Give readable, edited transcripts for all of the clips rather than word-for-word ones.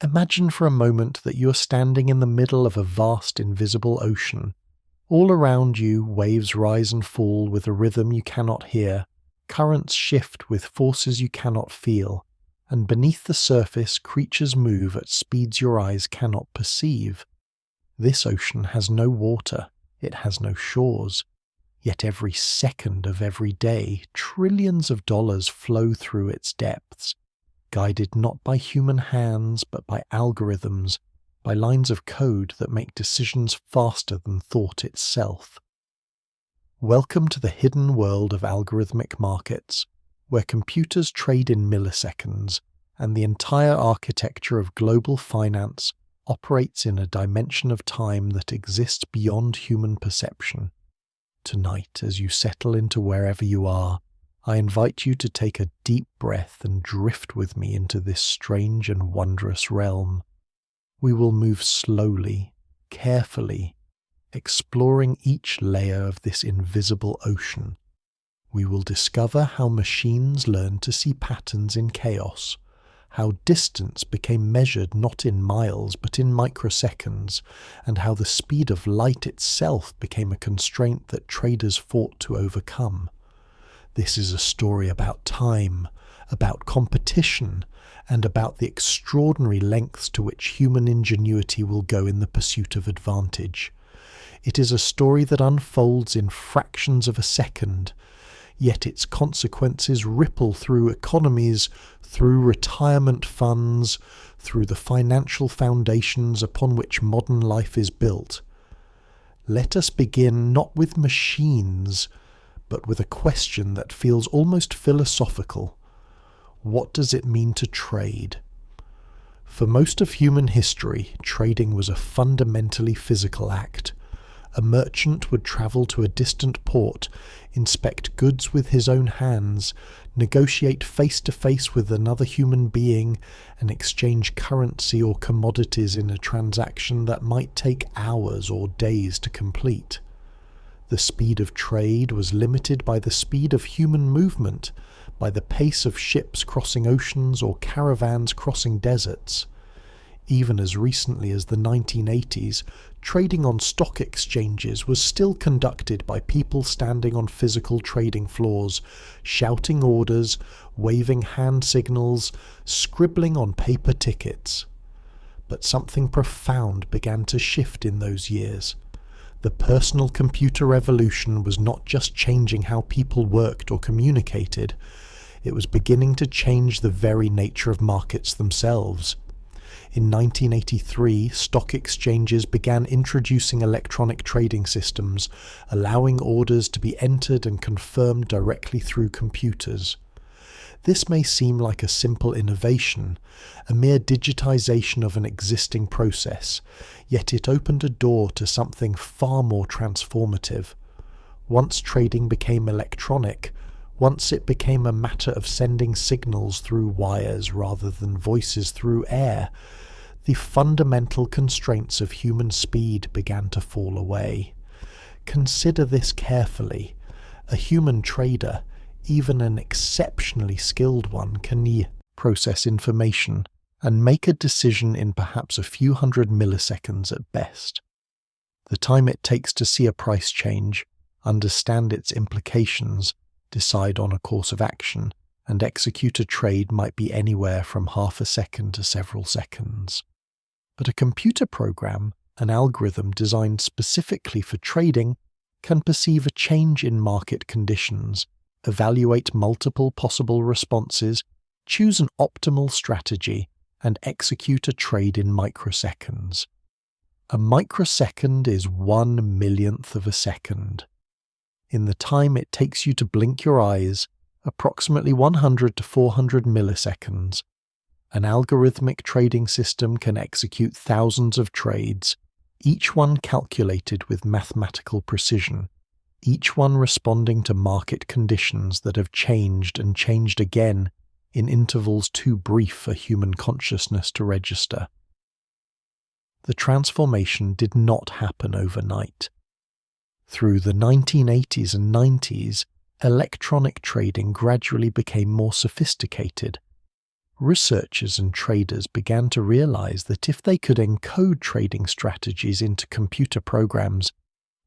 Imagine for a moment that you are standing in the middle of a vast invisible ocean. All around you, waves rise and fall with a rhythm you cannot hear, currents shift with forces you cannot feel, and beneath the surface creatures move at speeds your eyes cannot perceive. This ocean has no water, it has no shores, yet every second of every day trillions of dollars flow through its depths, guided not by human hands but by algorithms, by lines of code that make decisions faster than thought itself. Welcome to the hidden world of algorithmic markets, where computers trade in milliseconds, and the entire architecture of global finance operates in a dimension of time that exists beyond human perception. Tonight, as you settle into wherever you are, I invite you to take a deep breath and drift with me into this strange and wondrous realm. We will move slowly, carefully, exploring each layer of this invisible ocean. We will discover how machines learn to see patterns in chaos, how distance became measured not in miles but in microseconds, and how the speed of light itself became a constraint that traders fought to overcome. This is a story about time, about competition, and about the extraordinary lengths to which human ingenuity will go in the pursuit of advantage. It is a story that unfolds in fractions of a second, yet its consequences ripple through economies, through retirement funds, through the financial foundations upon which modern life is built. Let us begin not with machines, but with a question that feels almost philosophical. What does it mean to trade? For most of human history, trading was a fundamentally physical act. A merchant would travel to a distant port, inspect goods with his own hands, negotiate face-to-face with another human being, and exchange currency or commodities in a transaction that might take hours or days to complete. The speed of trade was limited by the speed of human movement, by the pace of ships crossing oceans or caravans crossing deserts. Even as recently as the 1980s, trading on stock exchanges was still conducted by people standing on physical trading floors, shouting orders, waving hand signals, scribbling on paper tickets. But something profound began to shift in those years. The personal computer revolution was not just changing how people worked or communicated, it was beginning to change the very nature of markets themselves. In 1983, stock exchanges began introducing electronic trading systems, allowing orders to be entered and confirmed directly through computers. This may seem like a simple innovation, a mere digitization of an existing process, yet it opened a door to something far more transformative. Once trading became electronic, once it became a matter of sending signals through wires rather than voices through air, the fundamental constraints of human speed began to fall away. Consider this carefully. A human trader, even an exceptionally skilled one, can process information and make a decision in perhaps a few hundred milliseconds at best. The time it takes to see a price change, understand its implications, decide on a course of action, and execute a trade might be anywhere from half a second to several seconds. But a computer program, an algorithm designed specifically for trading, can perceive a change in market conditions, evaluate multiple possible responses, choose an optimal strategy, and execute a trade in microseconds. A microsecond is 1/1,000,000th of a second. In the time it takes you to blink your eyes, approximately 100 to 400 milliseconds, an algorithmic trading system can execute thousands of trades, each one calculated with mathematical precision, each one responding to market conditions that have changed and changed again in intervals too brief for human consciousness to register. The transformation did not happen overnight. Through the 1980s and 90s, electronic trading gradually became more sophisticated. Researchers and traders began to realize that if they could encode trading strategies into computer programs,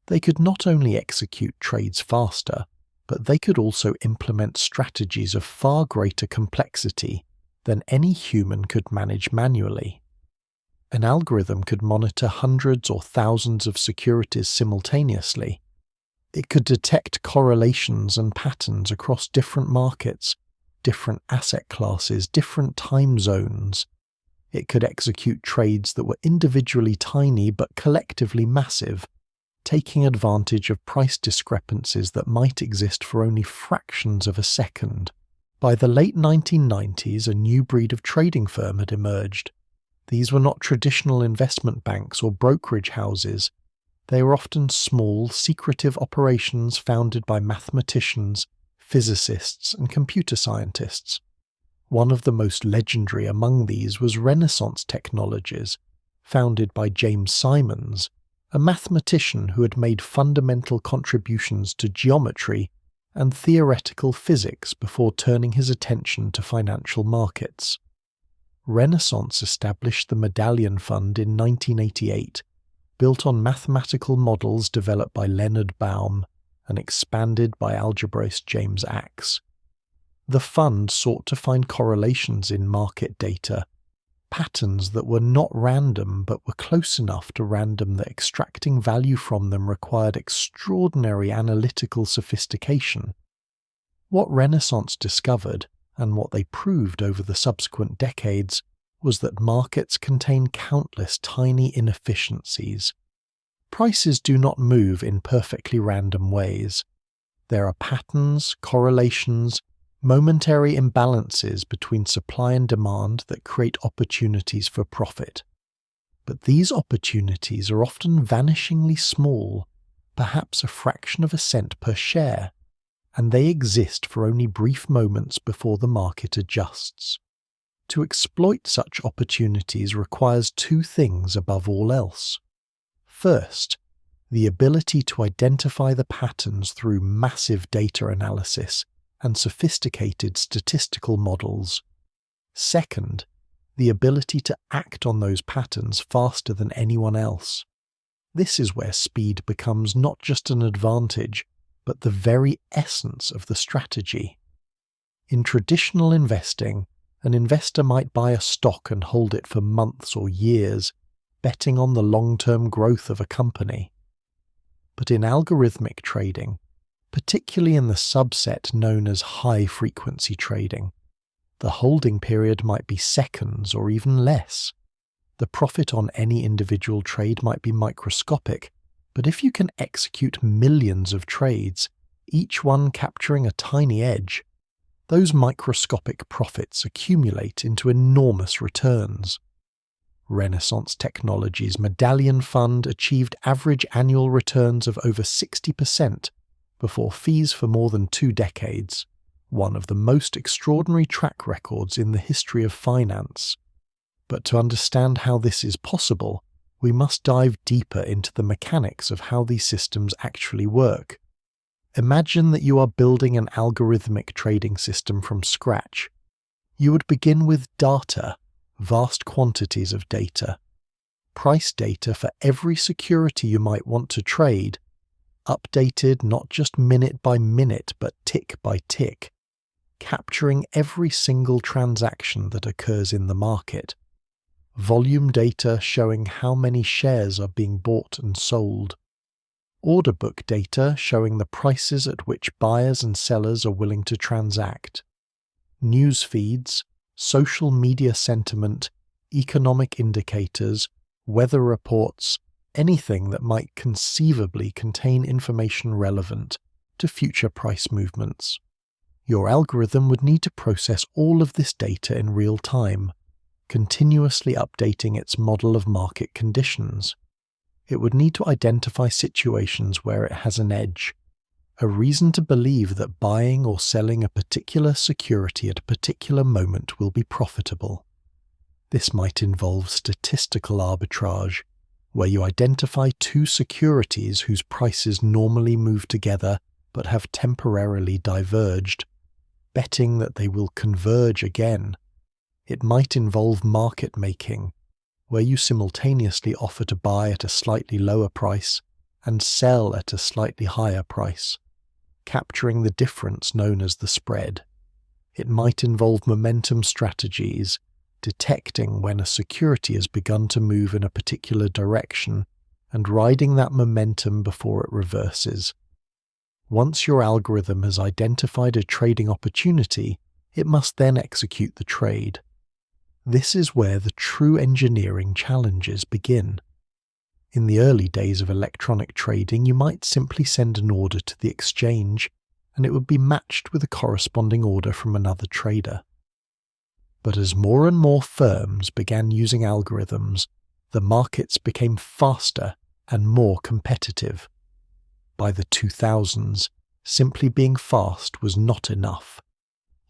they could not only execute trades faster, but they could also implement strategies of far greater complexity than any human could manage manually. An algorithm could monitor hundreds or thousands of securities simultaneously. It could detect correlations and patterns across different markets, different asset classes, different time zones. It could execute trades that were individually tiny but collectively massive, taking advantage of price discrepancies that might exist for only fractions of a second. By the late 1990s, a new breed of trading firm had emerged. These were not traditional investment banks or brokerage houses. They were often small, secretive operations founded by mathematicians, physicists, and computer scientists. One of the most legendary among these was Renaissance Technologies, founded by James Simons, a mathematician who had made fundamental contributions to geometry and theoretical physics before turning his attention to financial markets. Renaissance established the Medallion Fund in 1988, built on mathematical models developed by Leonard Baum and expanded by algebraist James Axe. The fund sought to find correlations in market data, patterns that were not random but were close enough to random that extracting value from them required extraordinary analytical sophistication. What Renaissance discovered, and what they proved over the subsequent decades, was that markets contain countless tiny inefficiencies. Prices do not move in perfectly random ways. There are patterns, correlations, momentary imbalances between supply and demand that create opportunities for profit. But these opportunities are often vanishingly small, perhaps a fraction of a cent per share, and they exist for only brief moments before the market adjusts. To exploit such opportunities requires two things above all else. First, the ability to identify the patterns through massive data analysis and sophisticated statistical models. Second, the ability to act on those patterns faster than anyone else. This is where speed becomes not just an advantage, but the very essence of the strategy. In traditional investing, an investor might buy a stock and hold it for months or years, betting on the long-term growth of a company. But in algorithmic trading, particularly in the subset known as high-frequency trading, the holding period might be seconds or even less. The profit on any individual trade might be microscopic, but if you can execute millions of trades, each one capturing a tiny edge, those microscopic profits accumulate into enormous returns. Renaissance Technologies' Medallion Fund achieved average annual returns of over 60% before fees for more than 2 decades, one of the most extraordinary track records in the history of finance. But to understand how this is possible, we must dive deeper into the mechanics of how these systems actually work. Imagine that you are building an algorithmic trading system from scratch. You would begin with data, vast quantities of data. Price data for every security you might want to trade, updated not just minute by minute but tick by tick, capturing every single transaction that occurs in the market. Volume data showing how many shares are being bought and sold. Order book data showing the prices at which buyers and sellers are willing to transact. News feeds, social media sentiment, economic indicators, weather reports, anything that might conceivably contain information relevant to future price movements. Your algorithm would need to process all of this data in real time, continuously updating its model of market conditions. It would need to identify situations where it has an edge, a reason to believe that buying or selling a particular security at a particular moment will be profitable. This might involve statistical arbitrage, where you identify 2 securities whose prices normally move together but have temporarily diverged, betting that they will converge again. It might involve market making, where you simultaneously offer to buy at a slightly lower price and sell at a slightly higher price, capturing the difference known as the spread. It might involve momentum strategies, detecting when a security has begun to move in a particular direction and riding that momentum before it reverses. Once your algorithm has identified a trading opportunity, it must then execute the trade. This is where the true engineering challenges begin. In the early days of electronic trading, you might simply send an order to the exchange, and it would be matched with a corresponding order from another trader. But as more and more firms began using algorithms, the markets became faster and more competitive. By the 2000s, simply being fast was not enough.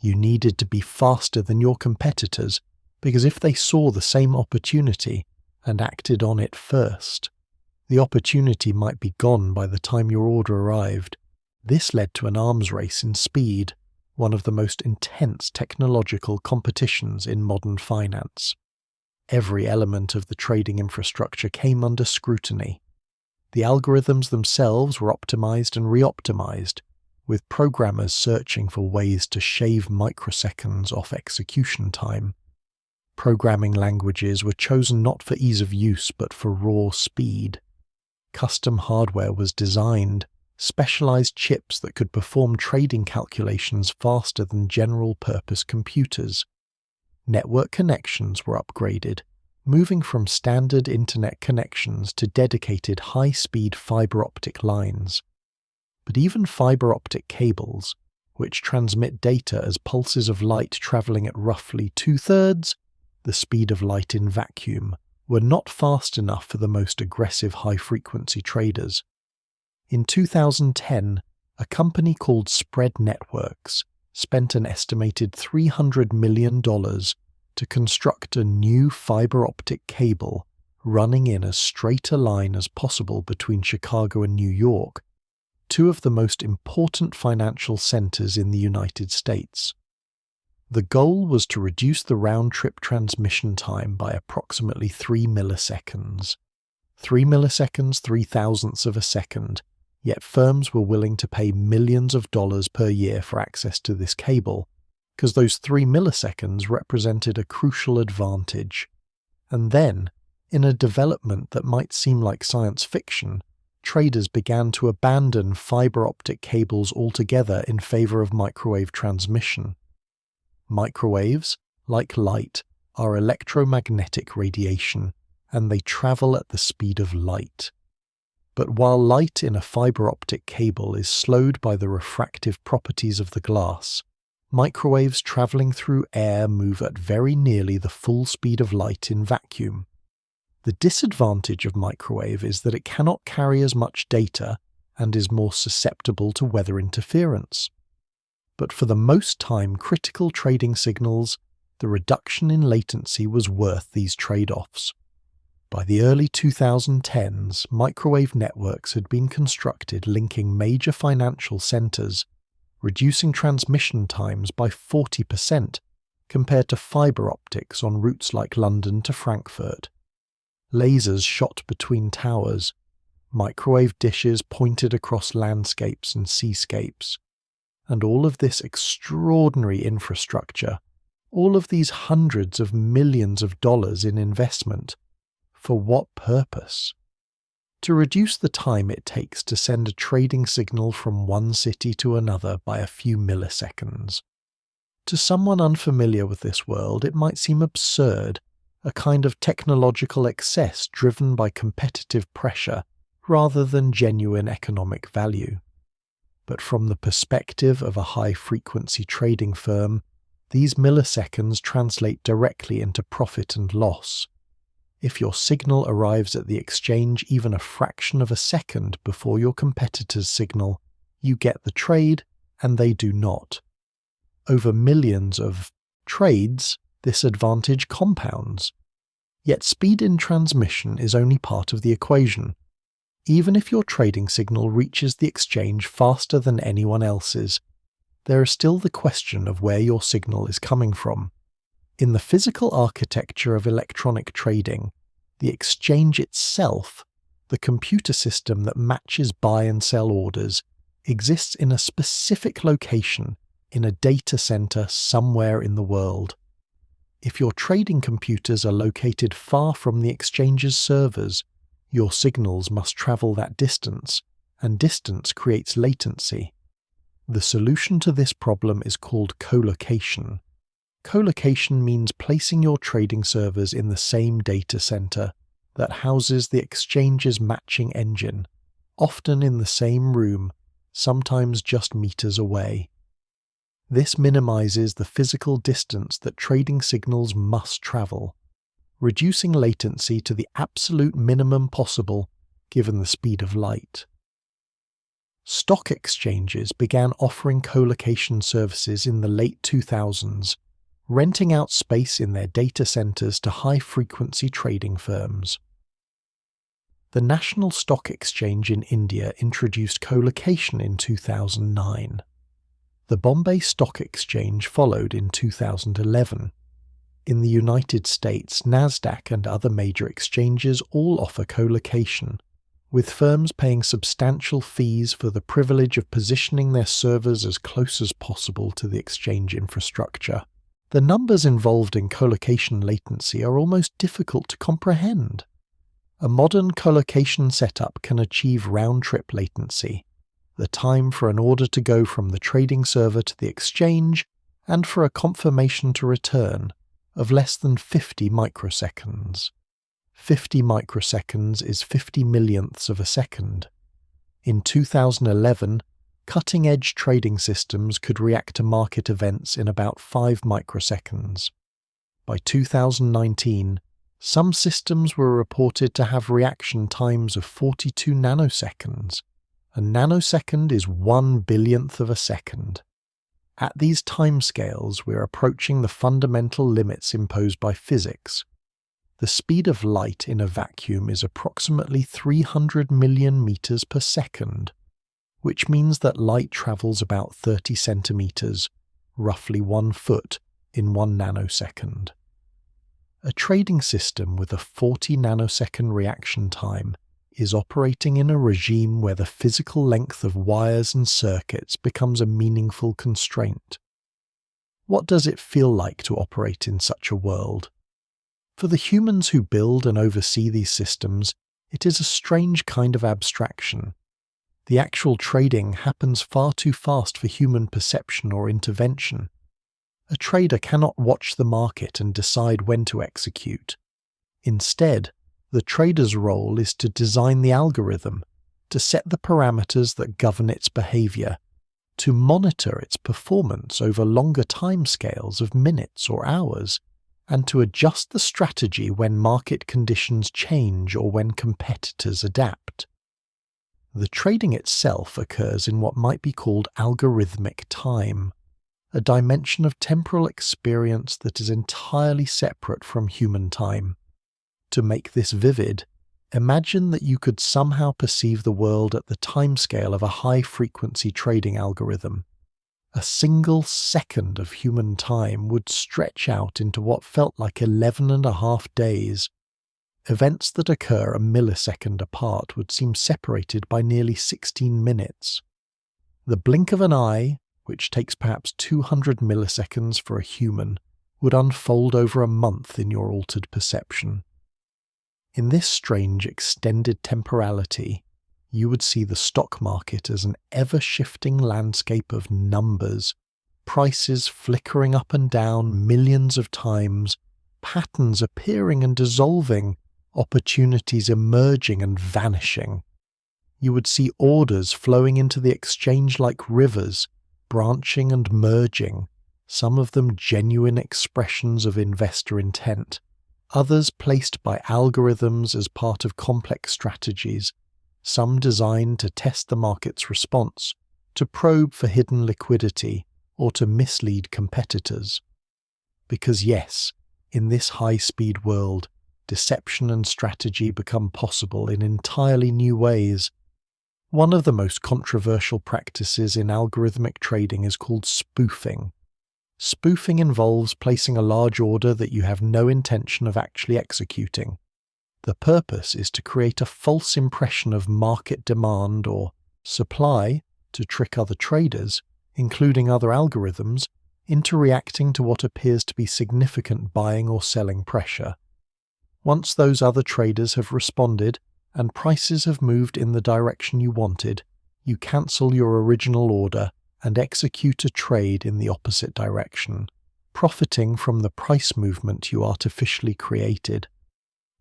You needed to be faster than your competitors, because if they saw the same opportunity and acted on it first, the opportunity might be gone by the time your order arrived. This led to an arms race in speed, one of the most intense technological competitions in modern finance. Every element of the trading infrastructure came under scrutiny. The algorithms themselves were optimized and re-optimized, with programmers searching for ways to shave microseconds off execution time. Programming languages were chosen not for ease of use but for raw speed. Custom hardware was designed, specialized chips that could perform trading calculations faster than general-purpose computers. Network connections were upgraded, moving from standard internet connections to dedicated high-speed fiber optic lines. But even fiber optic cables, which transmit data as pulses of light traveling at roughly 2/3 the speed of light in vacuum, were not fast enough for the most aggressive high-frequency traders. In 2010, a company called Spread Networks spent an estimated $300 million to construct a new fiber optic cable running in as straight a line as possible between Chicago and New York, two of the most important financial centers in the United States. The goal was to reduce the round-trip transmission time by approximately 3 milliseconds. 3 milliseconds, 3/1000ths of a second, yet firms were willing to pay millions of dollars per year for access to this cable, because those 3 milliseconds represented a crucial advantage. And then, in a development that might seem like science fiction, traders began to abandon fiber optic cables altogether in favor of microwave transmission. Microwaves, like light, are electromagnetic radiation, and they travel at the speed of light. But while light in a fiber optic cable is slowed by the refractive properties of the glass, microwaves traveling through air move at very nearly the full speed of light in vacuum. The disadvantage of microwave is that it cannot carry as much data and is more susceptible to weather interference. But for the most time critical trading signals, the reduction in latency was worth these trade-offs. By the early 2010s, microwave networks had been constructed linking major financial centers, reducing transmission times by 40% compared to fiber optics on routes like London to Frankfurt. Lasers shot between towers, microwave dishes pointed across landscapes and seascapes. And all of this extraordinary infrastructure, all of these hundreds of millions of dollars in investment, for what purpose? To reduce the time it takes to send a trading signal from one city to another by a few milliseconds. To someone unfamiliar with this world, it might seem absurd, a kind of technological excess driven by competitive pressure rather than genuine economic value. But from the perspective of a high-frequency trading firm, these milliseconds translate directly into profit and loss. If your signal arrives at the exchange even a fraction of a second before your competitor's signal, you get the trade, and they do not. Over millions of trades, this advantage compounds. Yet speed in transmission is only part of the equation. Even if your trading signal reaches the exchange faster than anyone else's, there is still the question of where your signal is coming from. In the physical architecture of electronic trading, the exchange itself, the computer system that matches buy and sell orders, exists in a specific location in a data center somewhere in the world. If your trading computers are located far from the exchange's servers, your signals must travel that distance, and distance creates latency. The solution to this problem is called colocation. Colocation means placing your trading servers in the same data center that houses the exchange's matching engine, often in the same room, sometimes just meters away. This minimizes the physical distance that trading signals must travel, reducing latency to the absolute minimum possible given the speed of light. Stock exchanges began offering colocation services in the late 2000s, renting out space in their data centers to high-frequency trading firms. The National Stock Exchange in India introduced colocation in 2009. The Bombay Stock Exchange followed in 2011. In the United States, Nasdaq and other major exchanges all offer colocation, with firms paying substantial fees for the privilege of positioning their servers as close as possible to the exchange infrastructure. The numbers involved in colocation latency are almost difficult to comprehend. A modern colocation setup can achieve round-trip latency, the time for an order to go from the trading server to the exchange and for a confirmation to return, of less than 50 microseconds. 50 microseconds is 50 millionths of a second. In 2011, cutting-edge trading systems could react to market events in about 5 microseconds. By 2019, some systems were reported to have reaction times of 42 nanoseconds. A nanosecond is 1 billionth of a second. At these timescales, we're approaching the fundamental limits imposed by physics. The speed of light in a vacuum is approximately 300 million meters per second, which means that light travels about 30 centimeters, roughly 1 foot, in 1 nanosecond. A trading system with a 40 nanosecond reaction time is operating in a regime where the physical length of wires and circuits becomes a meaningful constraint. What does it feel like to operate in such a world? For the humans who build and oversee these systems, it is a strange kind of abstraction. The actual trading happens far too fast for human perception or intervention. A trader cannot watch the market and decide when to execute. Instead, the trader's role is to design the algorithm, to set the parameters that govern its behavior, to monitor its performance over longer timescales of minutes or hours, and to adjust the strategy when market conditions change or when competitors adapt. The trading itself occurs in what might be called algorithmic time, a dimension of temporal experience that is entirely separate from human time. To make this vivid, imagine that you could somehow perceive the world at the timescale of a high-frequency trading algorithm. A single second of human time would stretch out into what felt like 11.5 days. Events that occur a millisecond apart would seem separated by nearly 16 minutes. The blink of an eye, which takes perhaps 200 milliseconds for a human, would unfold over a month in your altered perception. In this strange extended temporality, you would see the stock market as an ever-shifting landscape of numbers, prices flickering up and down millions of times, patterns appearing and dissolving, opportunities emerging and vanishing. You would see orders flowing into the exchange like rivers, branching and merging, some of them genuine expressions of investor intent, others placed by algorithms as part of complex strategies, some designed to test the market's response, to probe for hidden liquidity, or to mislead competitors. Because yes, in this high-speed world, deception and strategy become possible in entirely new ways. One of the most controversial practices in algorithmic trading is called spoofing. Spoofing involves placing a large order that you have no intention of actually executing. The purpose is to create a false impression of market demand or supply to trick other traders, including other algorithms, into reacting to what appears to be significant buying or selling pressure. Once those other traders have responded and prices have moved in the direction you wanted, you cancel your original order and execute a trade in the opposite direction, profiting from the price movement you artificially created.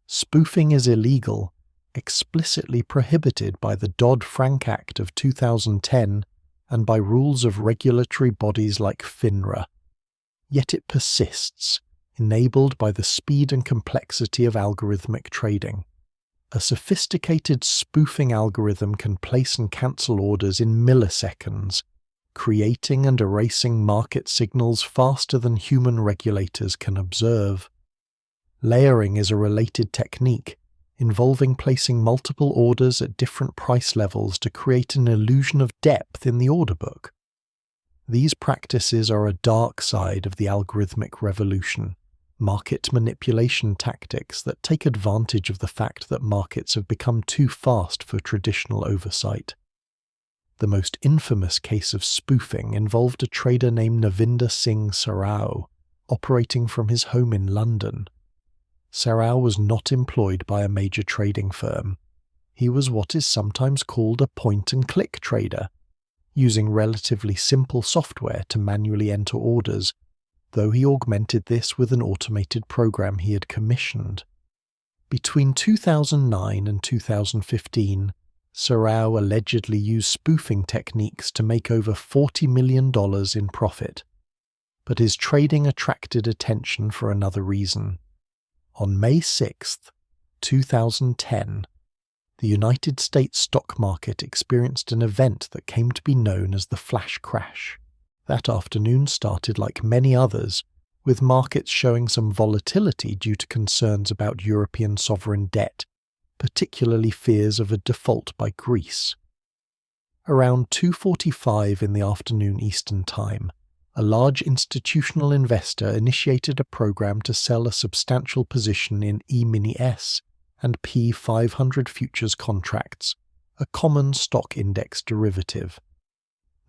Spoofing is illegal, explicitly prohibited by the Dodd-Frank Act of 2010 and by rules of regulatory bodies like FINRA. Yet it persists, enabled by the speed and complexity of algorithmic trading. A sophisticated spoofing algorithm can place and cancel orders in milliseconds, creating and erasing market signals faster than human regulators can observe. Layering is a related technique, involving placing multiple orders at different price levels to create an illusion of depth in the order book. These practices are a dark side of the algorithmic revolution, market manipulation tactics that take advantage of the fact that markets have become too fast for traditional oversight. The most infamous case of spoofing involved a trader named Navinder Singh Sarao, operating from his home in London. Sarao was not employed by a major trading firm. He was what is sometimes called a point-and-click trader, using relatively simple software to manually enter orders, though he augmented this with an automated program he had commissioned. Between 2009 and 2015, Sarao allegedly used spoofing techniques to make over $40 million in profit. But his trading attracted attention for another reason. On May 6, 2010, the United States stock market experienced an event that came to be known as the flash crash. That afternoon started like many others, with markets showing some volatility due to concerns about European sovereign debt, particularly fears of a default by Greece. Around 2:45 in the afternoon Eastern Time, a large institutional investor initiated a program to sell a substantial position in E-mini-S and P500 futures contracts, a common stock index derivative.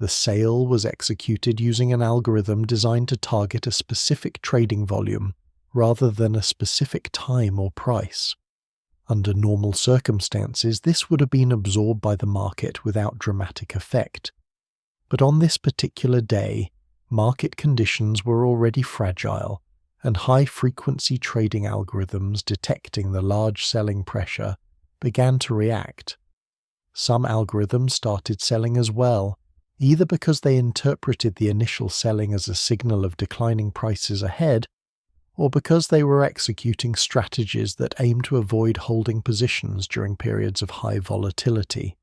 The sale was executed using an algorithm designed to target a specific trading volume rather than a specific time or price. Under normal circumstances, this would have been absorbed by the market without dramatic effect. But on this particular day, market conditions were already fragile, and high-frequency trading algorithms detecting the large selling pressure began to react. Some algorithms started selling as well, either because they interpreted the initial selling as a signal of declining prices ahead, or because they were executing strategies that aimed to avoid holding positions during periods of high volatility.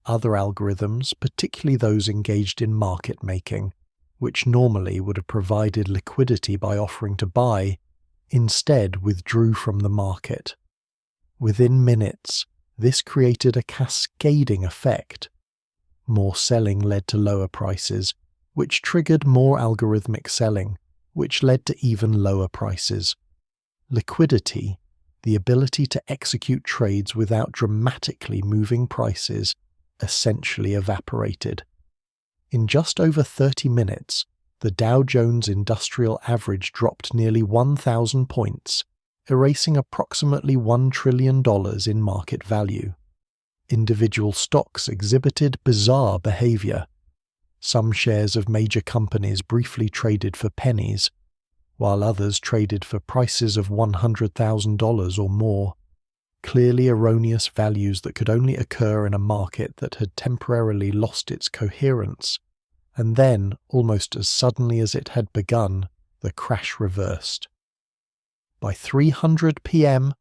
Other algorithms, particularly those engaged in market making, which normally would have provided liquidity by offering to buy, instead withdrew from the market. Within minutes, this created a cascading effect. More selling led to lower prices, which triggered more algorithmic selling, which led to even lower prices. Liquidity, the ability to execute trades without dramatically moving prices, essentially evaporated. In just over 30 minutes, the Dow Jones Industrial Average dropped nearly 1,000 points, erasing approximately $1 trillion in market value. Individual stocks exhibited bizarre behavior. Some shares of major companies briefly traded for pennies, while others traded for prices of $100,000 or more, clearly erroneous values that could only occur in a market that had temporarily lost its coherence, and then, almost as suddenly as it had begun, the crash reversed. By 3:00 p.m.,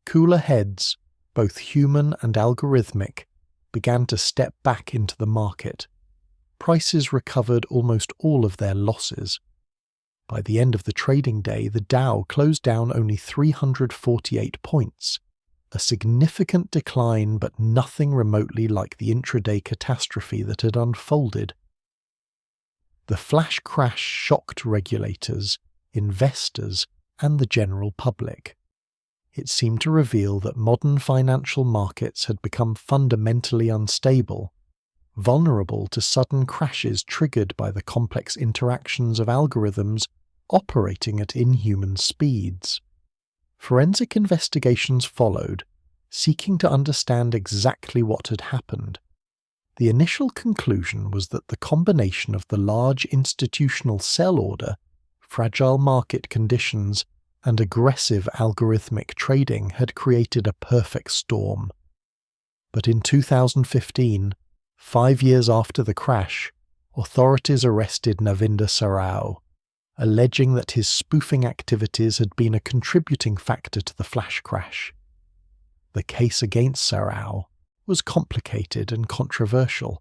cooler heads, both human and algorithmic, began to step back into the market. Prices recovered almost all of their losses. By the end of the trading day, the Dow closed down only 348 points, a significant decline but nothing remotely like the intraday catastrophe that had unfolded. The flash crash shocked regulators, investors, and the general public. It seemed to reveal that modern financial markets had become fundamentally unstable, vulnerable to sudden crashes triggered by the complex interactions of algorithms operating at inhuman speeds. Forensic investigations followed, seeking to understand exactly what had happened. The initial conclusion was that the combination of the large institutional sell order, fragile market conditions, and aggressive algorithmic trading had created a perfect storm. But in 2015, 5 years after the crash, authorities arrested Navinder Sarao, alleging that his spoofing activities had been a contributing factor to the flash crash. The case against Sarao was complicated and controversial.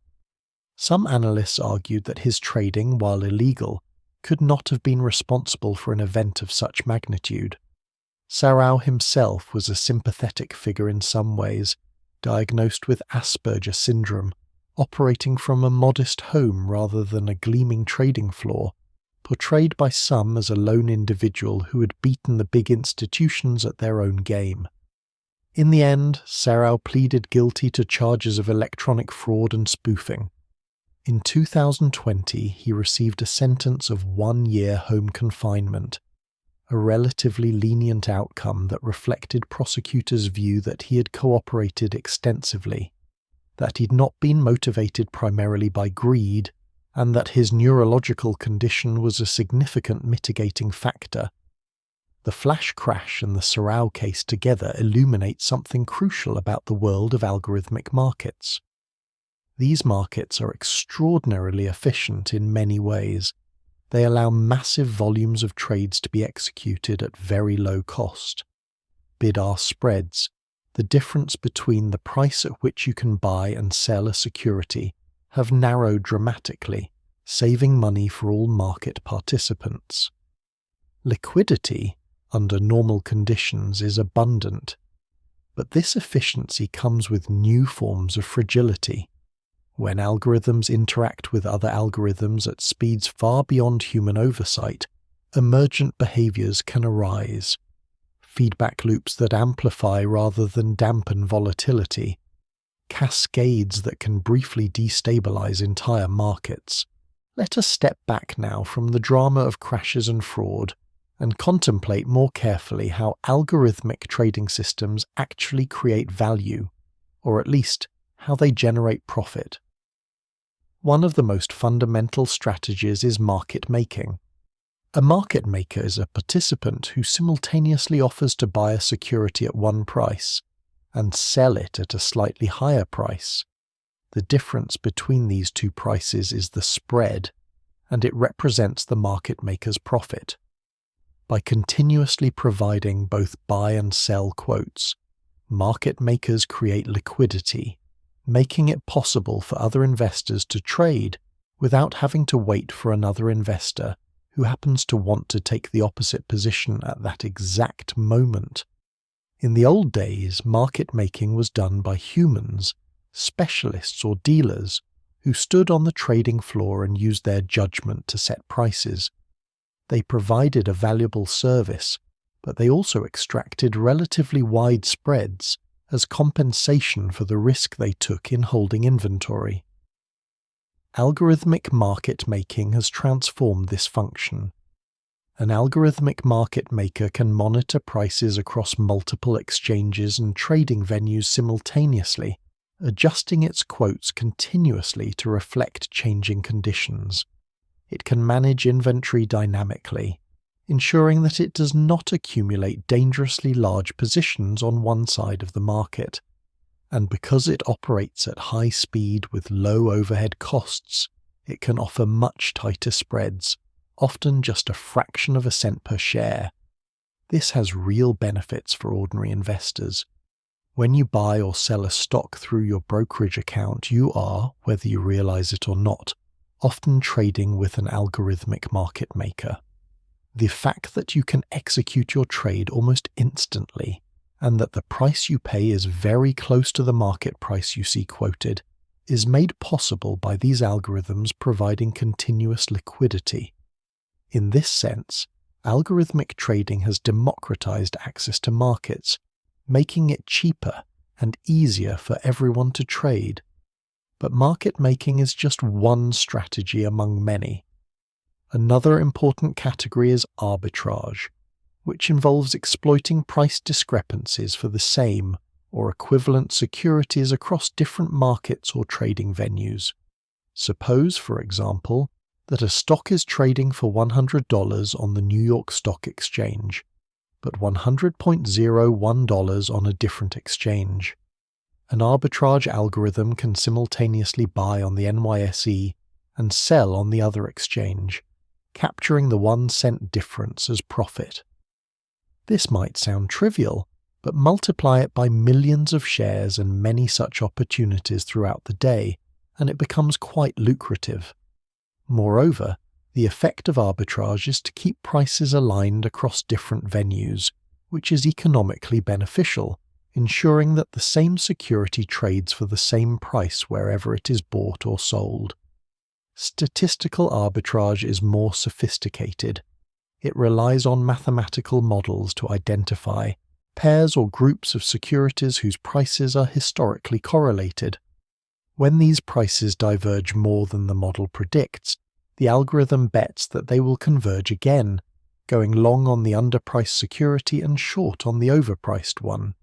Some analysts argued that his trading, while illegal, could not have been responsible for an event of such magnitude. Sarao himself was a sympathetic figure in some ways, diagnosed with Asperger syndrome, operating from a modest home rather than a gleaming trading floor, portrayed by some as a lone individual who had beaten the big institutions at their own game. In the end, Sarao pleaded guilty to charges of electronic fraud and spoofing. In 2020, he received a sentence of 1 year home confinement, a relatively lenient outcome that reflected prosecutors' view that he had cooperated extensively, that he'd not been motivated primarily by greed, and that his neurological condition was a significant mitigating factor. The flash crash and the Sarao case together illuminate something crucial about the world of algorithmic markets. These markets are extraordinarily efficient in many ways. They allow massive volumes of trades to be executed at very low cost. Bid-ask spreads, the difference between the price at which you can buy and sell a security, have narrowed dramatically, saving money for all market participants. Liquidity, under normal conditions, is abundant, but this efficiency comes with new forms of fragility. When algorithms interact with other algorithms at speeds far beyond human oversight, emergent behaviors can arise. Feedback loops that amplify rather than dampen volatility, cascades that can briefly destabilize entire markets. Let us step back now from the drama of crashes and fraud and contemplate more carefully how algorithmic trading systems actually create value, or at least how they generate profit. One of the most fundamental strategies is market making. A market maker is a participant who simultaneously offers to buy a security at one price and sell it at a slightly higher price. The difference between these two prices is the spread, and it represents the market maker's profit. By continuously providing both buy and sell quotes, market makers create liquidity, making it possible for other investors to trade without having to wait for another investor who happens to want to take the opposite position at that exact moment. In the old days, market making was done by humans, specialists or dealers, who stood on the trading floor and used their judgment to set prices. They provided a valuable service, but they also extracted relatively wide spreads as compensation for the risk they took in holding inventory. Algorithmic market making has transformed this function. An algorithmic market maker can monitor prices across multiple exchanges and trading venues simultaneously, adjusting its quotes continuously to reflect changing conditions. It can manage inventory dynamically, ensuring that it does not accumulate dangerously large positions on one side of the market. And because it operates at high speed with low overhead costs, it can offer much tighter spreads, often just a fraction of a cent per share. This has real benefits for ordinary investors. When you buy or sell a stock through your brokerage account, you are, whether you realize it or not, often trading with an algorithmic market maker. The fact that you can execute your trade almost instantly, and that the price you pay is very close to the market price you see quoted, is made possible by these algorithms providing continuous liquidity. In this sense, algorithmic trading has democratized access to markets, making it cheaper and easier for everyone to trade. But market making is just one strategy among many. Another important category is arbitrage, which involves exploiting price discrepancies for the same or equivalent securities across different markets or trading venues. Suppose, for example, that a stock is trading for $100 on the New York Stock Exchange, but $100.01 on a different exchange. An arbitrage algorithm can simultaneously buy on the NYSE and sell on the other exchange, capturing the 1 cent difference as profit. This might sound trivial, but multiply it by millions of shares and many such opportunities throughout the day, and it becomes quite lucrative. Moreover, the effect of arbitrage is to keep prices aligned across different venues, which is economically beneficial, ensuring that the same security trades for the same price wherever it is bought or sold. Statistical arbitrage is more sophisticated. It relies on mathematical models to identify pairs or groups of securities whose prices are historically correlated. When these prices diverge more than the model predicts, the algorithm bets that they will converge again, going long on the underpriced security and short on the overpriced one.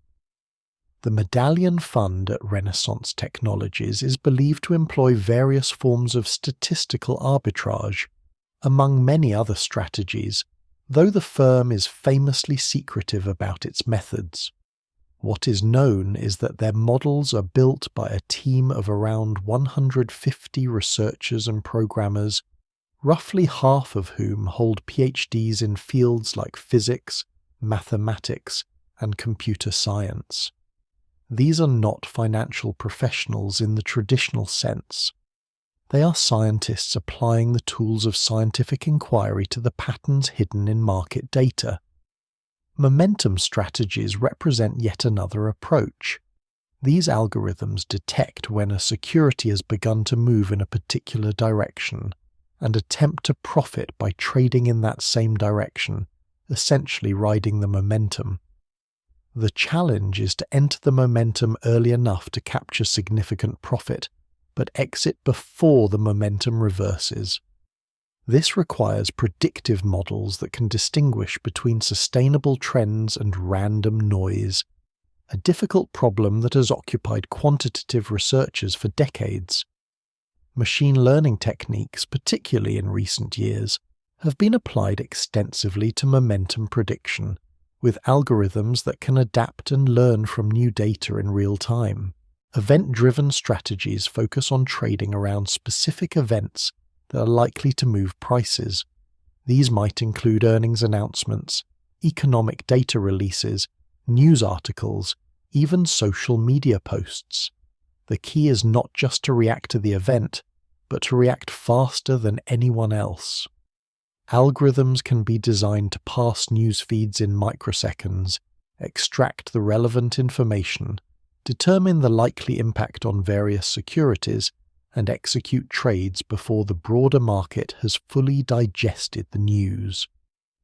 The Medallion Fund at Renaissance Technologies is believed to employ various forms of statistical arbitrage, among many other strategies, though the firm is famously secretive about its methods. What is known is that their models are built by a team of around 150 researchers and programmers, roughly half of whom hold PhDs in fields like physics, mathematics, and computer science. These are not financial professionals in the traditional sense. They are scientists applying the tools of scientific inquiry to the patterns hidden in market data. Momentum strategies represent yet another approach. These algorithms detect when a security has begun to move in a particular direction and attempt to profit by trading in that same direction, essentially riding the momentum. The challenge is to enter the momentum early enough to capture significant profit, but exit before the momentum reverses. This requires predictive models that can distinguish between sustainable trends and random noise, a difficult problem that has occupied quantitative researchers for decades. Machine learning techniques, particularly in recent years, have been applied extensively to momentum prediction, with algorithms that can adapt and learn from new data in real time. Event-driven strategies focus on trading around specific events that are likely to move prices. These might include earnings announcements, economic data releases, news articles, even social media posts. The key is not just to react to the event, but to react faster than anyone else. Algorithms can be designed to parse news feeds in microseconds, extract the relevant information, determine the likely impact on various securities, and execute trades before the broader market has fully digested the news.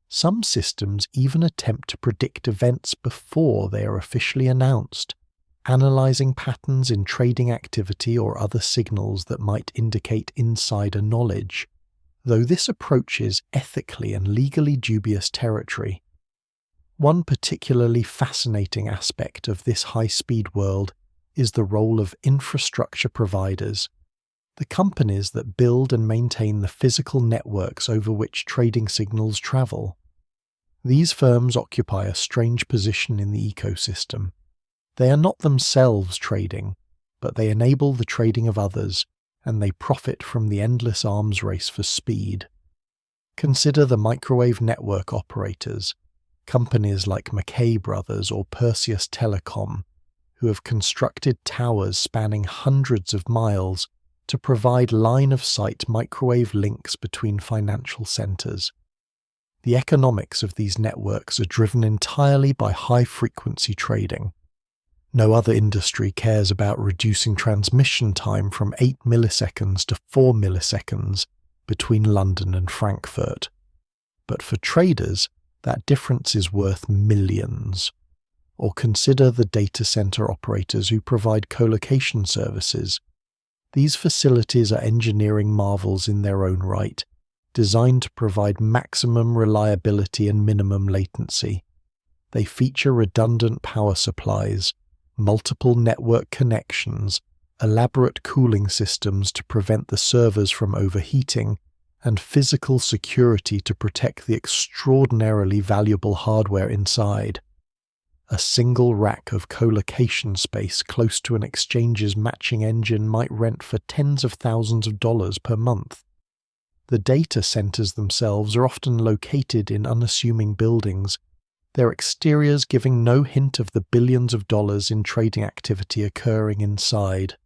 Some systems even attempt to predict events before they are officially announced, analyzing patterns in trading activity or other signals that might indicate insider knowledge, though this approaches ethically and legally dubious territory. One particularly fascinating aspect of this high-speed world is the role of infrastructure providers, the companies that build and maintain the physical networks over which trading signals travel. These firms occupy a strange position in the ecosystem. They are not themselves trading, but they enable the trading of others, and they profit from the endless arms race for speed. Consider the microwave network operators, companies like McKay Brothers or Perseus Telecom, who have constructed towers spanning hundreds of miles to provide line-of-sight microwave links between financial centers. The economics of these networks are driven entirely by high-frequency trading. No other industry cares about reducing transmission time from 8 milliseconds to 4 milliseconds between London and Frankfurt. But for traders, that difference is worth millions. Or consider the data center operators who provide colocation services. These facilities are engineering marvels in their own right, designed to provide maximum reliability and minimum latency. They feature redundant power supplies, multiple network connections, elaborate cooling systems to prevent the servers from overheating, and physical security to protect the extraordinarily valuable hardware inside. A single rack of colocation space close to an exchange's matching engine might rent for tens of thousands of dollars per month. The data centers themselves are often located in unassuming buildings, their exteriors giving no hint of the billions of dollars in trading activity occurring inside.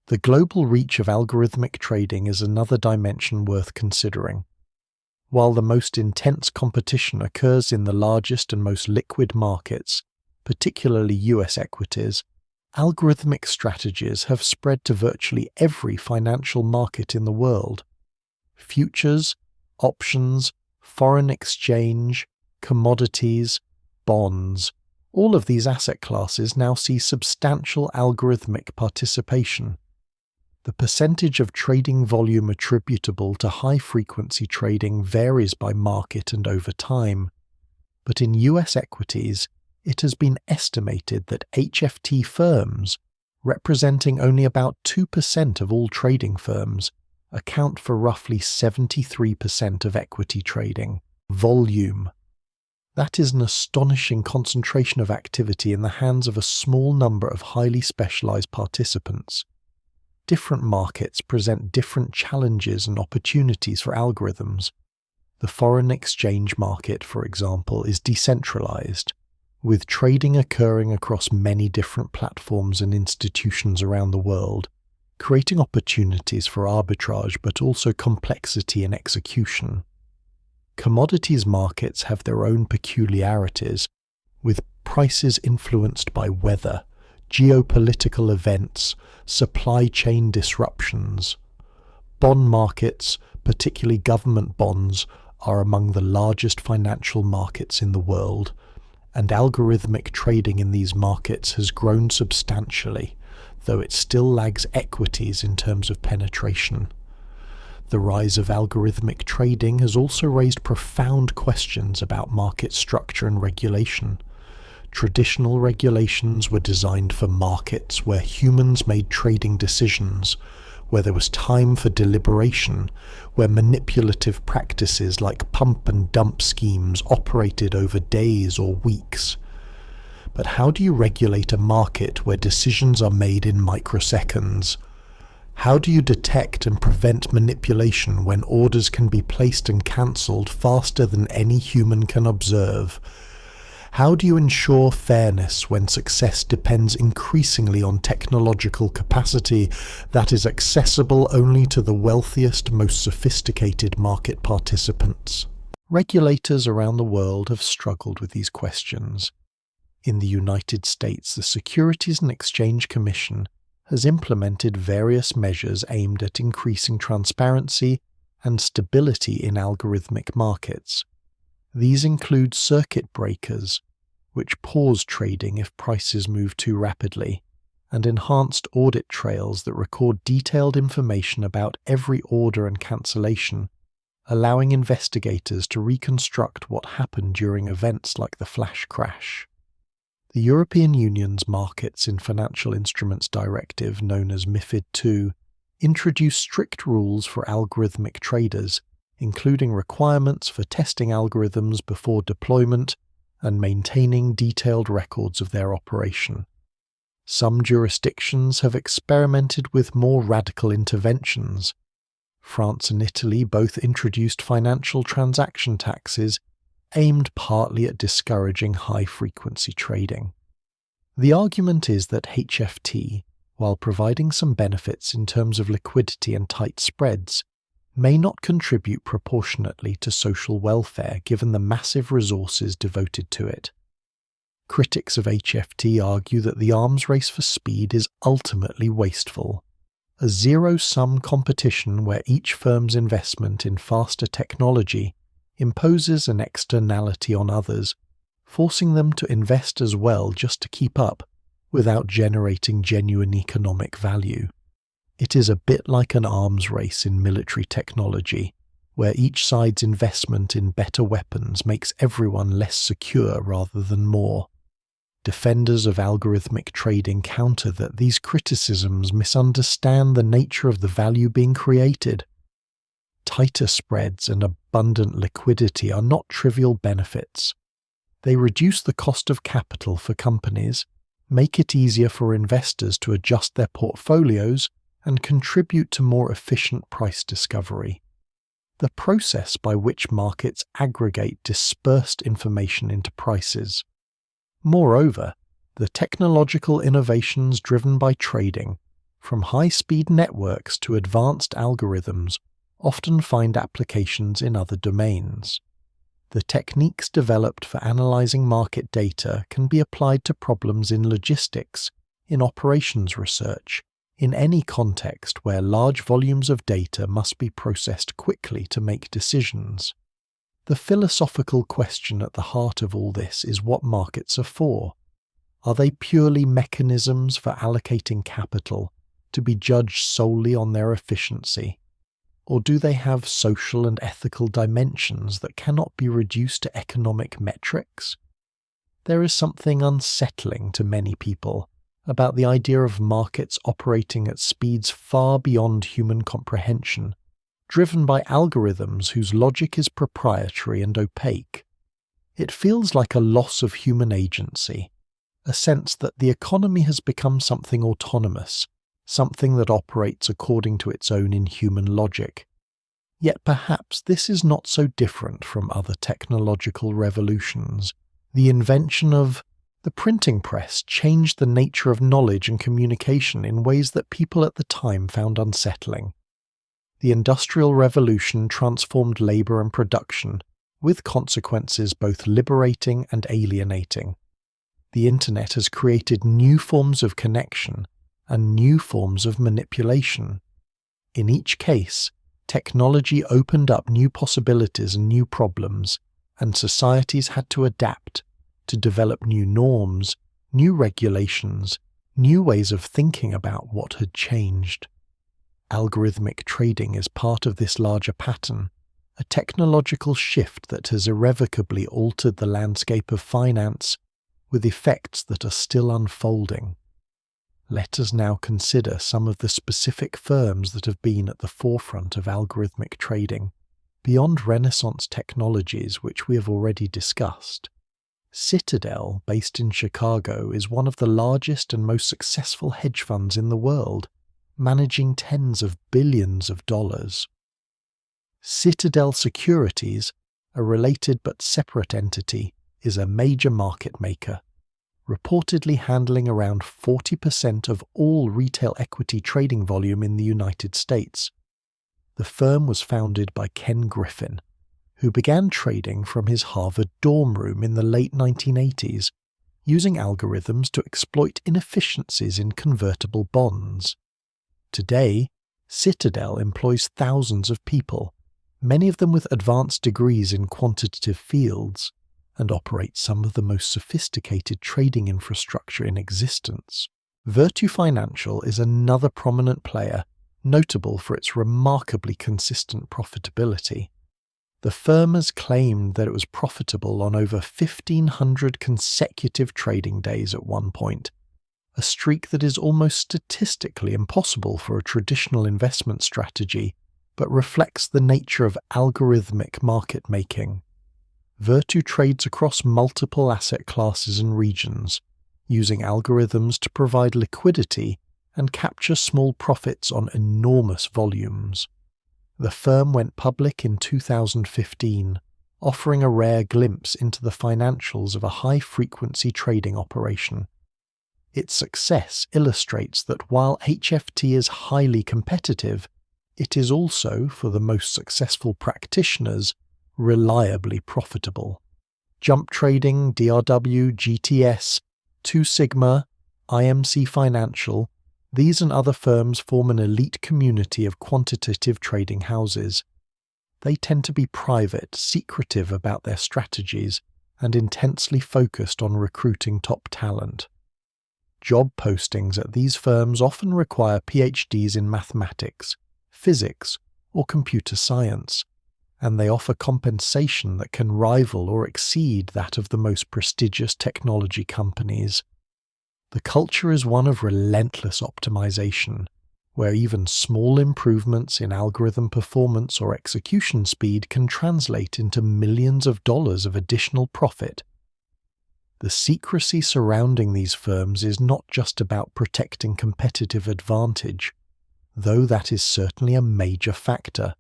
The global reach of algorithmic trading is another dimension worth considering. While the most intense competition occurs in the largest and most liquid markets, particularly US equities, algorithmic strategies have spread to virtually every financial market in the world. Futures, options, foreign exchange, commodities, bonds, all of these asset classes now see substantial algorithmic participation. The percentage of trading volume attributable to high-frequency trading varies by market and over time, but in US equities, it has been estimated that HFT firms, representing only about 2% of all trading firms, account for roughly 73% of equity trading volume. That is an astonishing concentration of activity in the hands of a small number of highly specialized participants. Different markets present different challenges and opportunities for algorithms. The foreign exchange market, for example, is decentralized, with trading occurring across many different platforms and institutions around the world, creating opportunities for arbitrage but also complexity in execution. Commodities markets have their own peculiarities, with prices influenced by weather, geopolitical events, supply chain disruptions. Bond markets, particularly government bonds, are among the largest financial markets in the world, and algorithmic trading in these markets has grown substantially, though it still lags equities in terms of penetration. The rise of algorithmic trading has also raised profound questions about market structure and regulation. Traditional regulations were designed for markets where humans made trading decisions, where there was time for deliberation, where manipulative practices like pump and dump schemes operated over days or weeks. But how do you regulate a market where decisions are made in microseconds? How do you detect and prevent manipulation when orders can be placed and cancelled faster than any human can observe? How do you ensure fairness when success depends increasingly on technological capacity that is accessible only to the wealthiest, most sophisticated market participants? Regulators around the world have struggled with these questions. In the United States, the Securities and Exchange Commission has implemented various measures aimed at increasing transparency and stability in algorithmic markets. These include circuit breakers, which pause trading if prices move too rapidly, and enhanced audit trails that record detailed information about every order and cancellation, allowing investigators to reconstruct what happened during events like the flash crash. The European Union's Markets in Financial Instruments Directive, known as MiFID II, introduced strict rules for algorithmic traders, including requirements for testing algorithms before deployment and maintaining detailed records of their operation. Some jurisdictions have experimented with more radical interventions. France and Italy both introduced financial transaction taxes aimed partly at discouraging high-frequency trading. The argument is that HFT, while providing some benefits in terms of liquidity and tight spreads, may not contribute proportionately to social welfare given the massive resources devoted to it. Critics of HFT argue that the arms race for speed is ultimately wasteful. A zero-sum competition where each firm's investment in faster technology imposes an externality on others, forcing them to invest as well just to keep up, without generating genuine economic value. It is a bit like an arms race in military technology, where each side's investment in better weapons makes everyone less secure rather than more. Defenders of algorithmic trading counter that these criticisms misunderstand the nature of the value being created. Tighter spreads and abundant liquidity are not trivial benefits. They reduce the cost of capital for companies, make it easier for investors to adjust their portfolios, and contribute to more efficient price discovery. The process by which markets aggregate dispersed information into prices. Moreover, the technological innovations driven by trading, from high-speed networks to advanced algorithms, often find applications in other domains. The techniques developed for analyzing market data can be applied to problems in logistics, in operations research, in any context where large volumes of data must be processed quickly to make decisions. The philosophical question at the heart of all this is what markets are for. Are they purely mechanisms for allocating capital, to be judged solely on their efficiency? Or do they have social and ethical dimensions that cannot be reduced to economic metrics? There is something unsettling to many people about the idea of markets operating at speeds far beyond human comprehension, driven by algorithms whose logic is proprietary and opaque. It feels like a loss of human agency, a sense that the economy has become something autonomous, something that operates according to its own inhuman logic. Yet perhaps this is not so different from other technological revolutions. The invention of the printing press changed the nature of knowledge and communication in ways that people at the time found unsettling. The Industrial Revolution transformed labor and production, with consequences both liberating and alienating. The Internet has created new forms of connection and new forms of manipulation. In each case, technology opened up new possibilities and new problems, and societies had to adapt, to develop new norms, new regulations, new ways of thinking about what had changed. Algorithmic trading is part of this larger pattern, a technological shift that has irrevocably altered the landscape of finance, with effects that are still unfolding. Let us now consider some of the specific firms that have been at the forefront of algorithmic trading, beyond Renaissance technologies which we have already discussed. Citadel, based in Chicago, is one of the largest and most successful hedge funds in the world, managing tens of billions of dollars. Citadel Securities, a related but separate entity, is a major market maker, reportedly handling around 40% of all retail equity trading volume in the United States. The firm was founded by Ken Griffin, who began trading from his Harvard dorm room in the late 1980s, using algorithms to exploit inefficiencies in convertible bonds. Today, Citadel employs thousands of people, many of them with advanced degrees in quantitative fields, and operates some of the most sophisticated trading infrastructure in existence. Virtu Financial is another prominent player, notable for its remarkably consistent profitability. The firm has claimed that it was profitable on over 1,500 consecutive trading days at one point, a streak that is almost statistically impossible for a traditional investment strategy, but reflects the nature of algorithmic market making. Virtu trades across multiple asset classes and regions, using algorithms to provide liquidity and capture small profits on enormous volumes. The firm went public in 2015, offering a rare glimpse into the financials of a high-frequency trading operation. Its success illustrates that while HFT is highly competitive, it is also, for the most successful practitioners, reliably profitable. Jump Trading, DRW, GTS, 2 Sigma, IMC Financial, these and other firms form an elite community of quantitative trading houses. They tend to be private, secretive about their strategies, and intensely focused on recruiting top talent. Job postings at these firms often require PhDs in mathematics, physics, or computer science, and they offer compensation that can rival or exceed that of the most prestigious technology companies. The culture is one of relentless optimization, where even small improvements in algorithm performance or execution speed can translate into millions of dollars of additional profit. The secrecy surrounding these firms is not just about protecting competitive advantage, though that is certainly a major factor.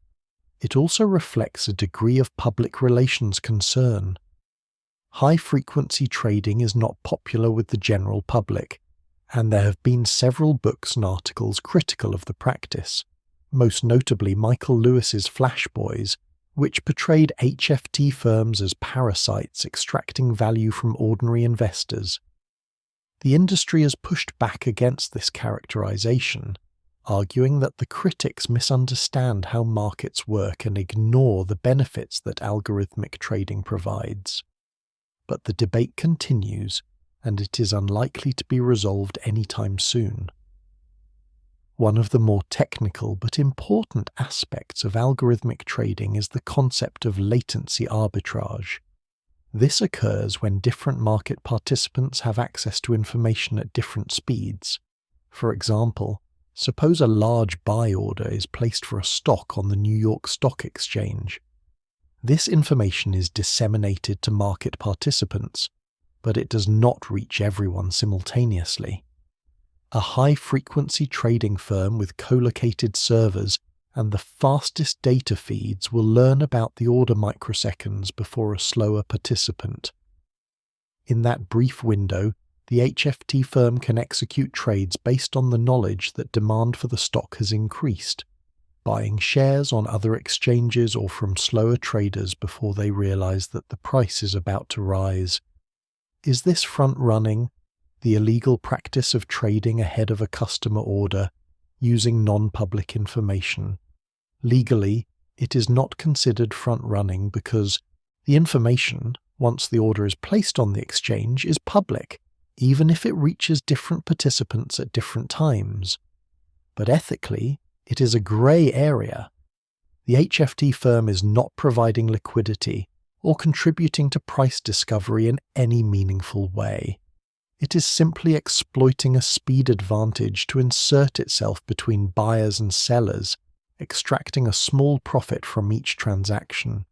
It also reflects a degree of public relations concern. High-frequency trading is not popular with the general public, and there have been several books and articles critical of the practice, most notably Michael Lewis's Flash Boys, which portrayed HFT firms as parasites extracting value from ordinary investors. The industry has pushed back against this characterization, arguing that the critics misunderstand how markets work and ignore the benefits that algorithmic trading provides. But the debate continues, and it is unlikely to be resolved anytime soon. One of the more technical but important aspects of algorithmic trading is the concept of latency arbitrage. This occurs when different market participants have access to information at different speeds. For example, suppose a large buy order is placed for a stock on the New York Stock Exchange. This information is disseminated to market participants, but it does not reach everyone simultaneously. A high-frequency trading firm with co-located servers and the fastest data feeds will learn about the order microseconds before a slower participant. In that brief window, the HFT firm can execute trades based on the knowledge that demand for the stock has increased, buying shares on other exchanges or from slower traders before they realize that the price is about to rise. Is this front-running, the illegal practice of trading ahead of a customer order, using non-public information? Legally, it is not considered front-running because the information, once the order is placed on the exchange, is public, even if it reaches different participants at different times. But ethically, it is a grey area. The HFT firm is not providing liquidity or contributing to price discovery in any meaningful way. It is simply exploiting a speed advantage to insert itself between buyers and sellers, extracting a small profit from each transaction.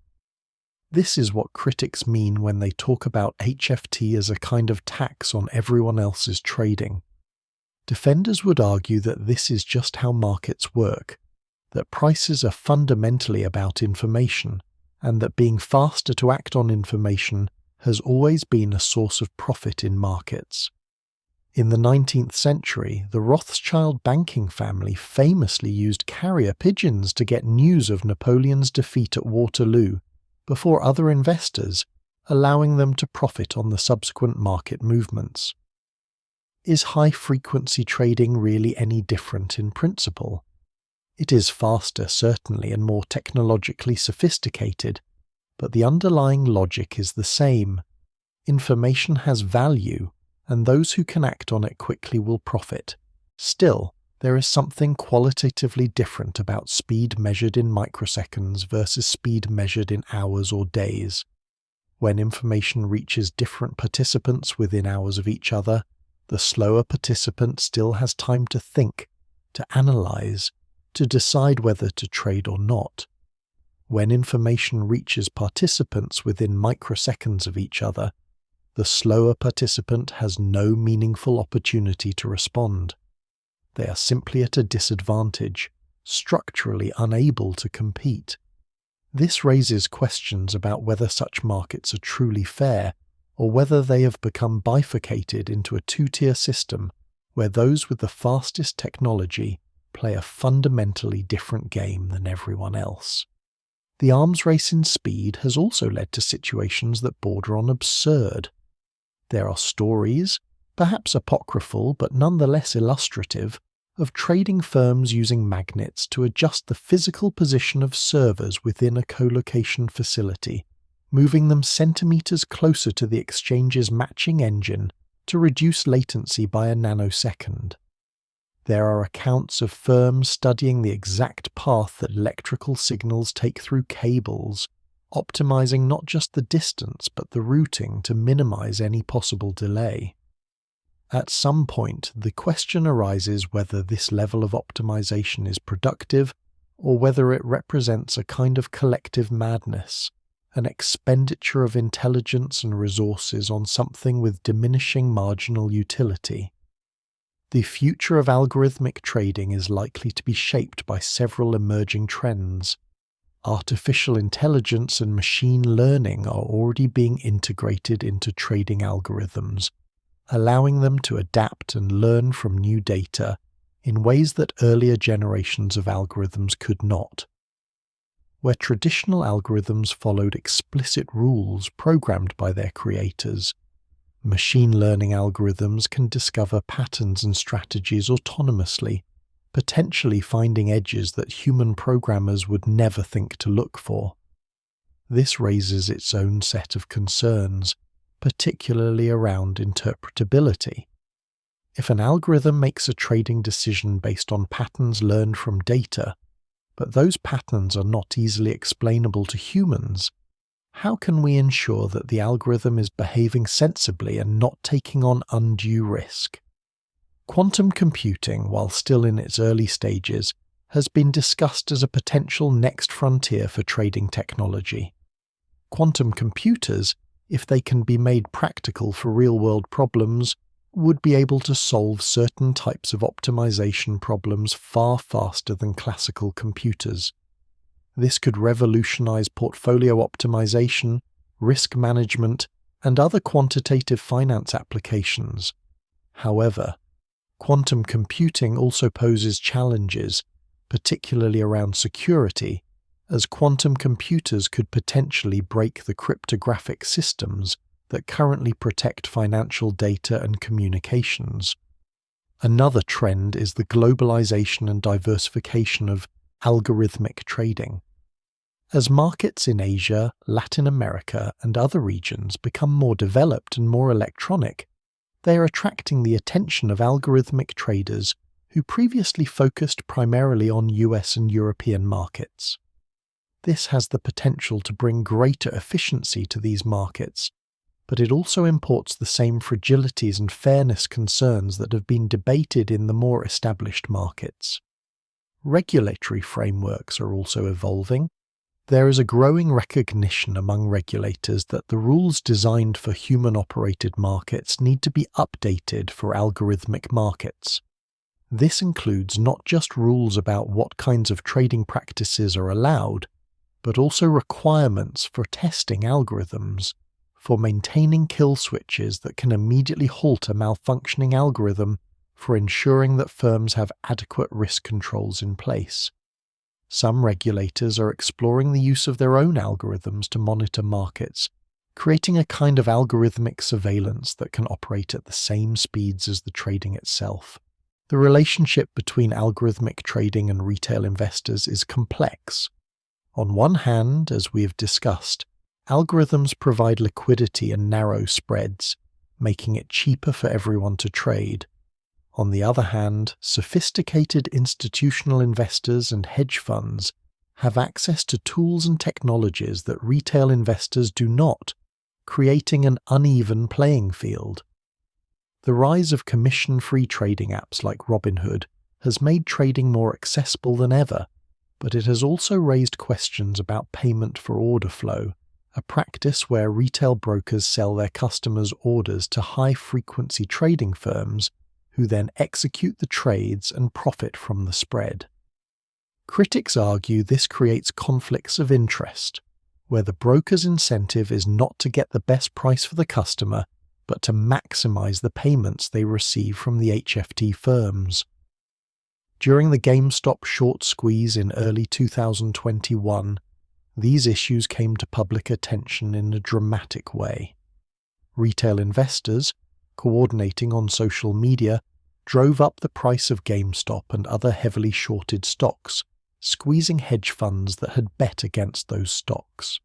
This is what critics mean when they talk about HFT as a kind of tax on everyone else's trading. Defenders would argue that this is just how markets work, that prices are fundamentally about information, and that being faster to act on information has always been a source of profit in markets. In the 19th century, the Rothschild banking family famously used carrier pigeons to get news of Napoleon's defeat at Waterloo before other investors, allowing them to profit on the subsequent market movements. Is high-frequency trading really any different in principle? It is faster, certainly, and more technologically sophisticated, but the underlying logic is the same. Information has value, and those who can act on it quickly will profit. Still, there is something qualitatively different about speed measured in microseconds versus speed measured in hours or days. When information reaches different participants within hours of each other, the slower participant still has time to think, to analyze, to decide whether to trade or not. When information reaches participants within microseconds of each other, the slower participant has no meaningful opportunity to respond. They are simply at a disadvantage, structurally unable to compete. This raises questions about whether such markets are truly fair, or whether they have become bifurcated into a two-tier system where those with the fastest technology play a fundamentally different game than everyone else. the arms race in speed has also led to situations that border on absurd. There are stories, perhaps apocryphal but nonetheless illustrative, of trading firms using magnets to adjust the physical position of servers within a colocation facility, moving them centimeters closer to the exchange's matching engine to reduce latency by a nanosecond. There are accounts of firms studying the exact path that electrical signals take through cables, optimizing not just the distance but the routing to minimize any possible delay. At some point, the question arises whether this level of optimization is productive or whether it represents a kind of collective madness, an expenditure of intelligence and resources on something with diminishing marginal utility. The future of algorithmic trading is likely to be shaped by several emerging trends. Artificial intelligence and machine learning are already being integrated into trading algorithms, allowing them to adapt and learn from new data in ways that earlier generations of algorithms could not. Where traditional algorithms followed explicit rules programmed by their creators, machine learning algorithms can discover patterns and strategies autonomously, potentially finding edges that human programmers would never think to look for. This raises its own set of concerns, particularly around interpretability. If an algorithm makes a trading decision based on patterns learned from data, but those patterns are not easily explainable to humans, how can we ensure that the algorithm is behaving sensibly and not taking on undue risk? Quantum computing, while still in its early stages, has been discussed as a potential next frontier for trading technology. Quantum computers, if they can be made practical for real-world problems, would be able to solve certain types of optimization problems far faster than classical computers. This could revolutionize portfolio optimization, risk management, and other quantitative finance applications. However, quantum computing also poses challenges, particularly around security, as quantum computers could potentially break the cryptographic systems that currently protect financial data and communications. Another trend is the globalization and diversification of algorithmic trading. As markets in Asia, Latin America, and other regions become more developed and more electronic, they are attracting the attention of algorithmic traders who previously focused primarily on US and European markets. This has the potential to bring greater efficiency to these markets, but it also imports the same fragilities and fairness concerns that have been debated in the more established markets. Regulatory frameworks are also evolving. There is a growing recognition among regulators that the rules designed for human-operated markets need to be updated for algorithmic markets. This includes not just rules about what kinds of trading practices are allowed, but also requirements for testing algorithms, for maintaining kill switches that can immediately halt a malfunctioning algorithm, for ensuring that firms have adequate risk controls in place. Some regulators are exploring the use of their own algorithms to monitor markets, creating a kind of algorithmic surveillance that can operate at the same speeds as the trading itself. The relationship between algorithmic trading and retail investors is complex. On one hand, as we have discussed, algorithms provide liquidity and narrow spreads, making it cheaper for everyone to trade. On the other hand, sophisticated institutional investors and hedge funds have access to tools and technologies that retail investors do not, creating an uneven playing field. The rise of commission-free trading apps like Robinhood has made trading more accessible than ever, but it has also raised questions about payment for order flow, a practice where retail brokers sell their customers' orders to high-frequency trading firms who then execute the trades and profit from the spread. Critics argue this creates conflicts of interest, where the broker's incentive is not to get the best price for the customer, but to maximize the payments they receive from the HFT firms. During the GameStop short squeeze in early 2021, these issues came to public attention in a dramatic way. Retail investors, coordinating on social media, drove up the price of GameStop and other heavily shorted stocks, squeezing hedge funds that had bet against those stocks.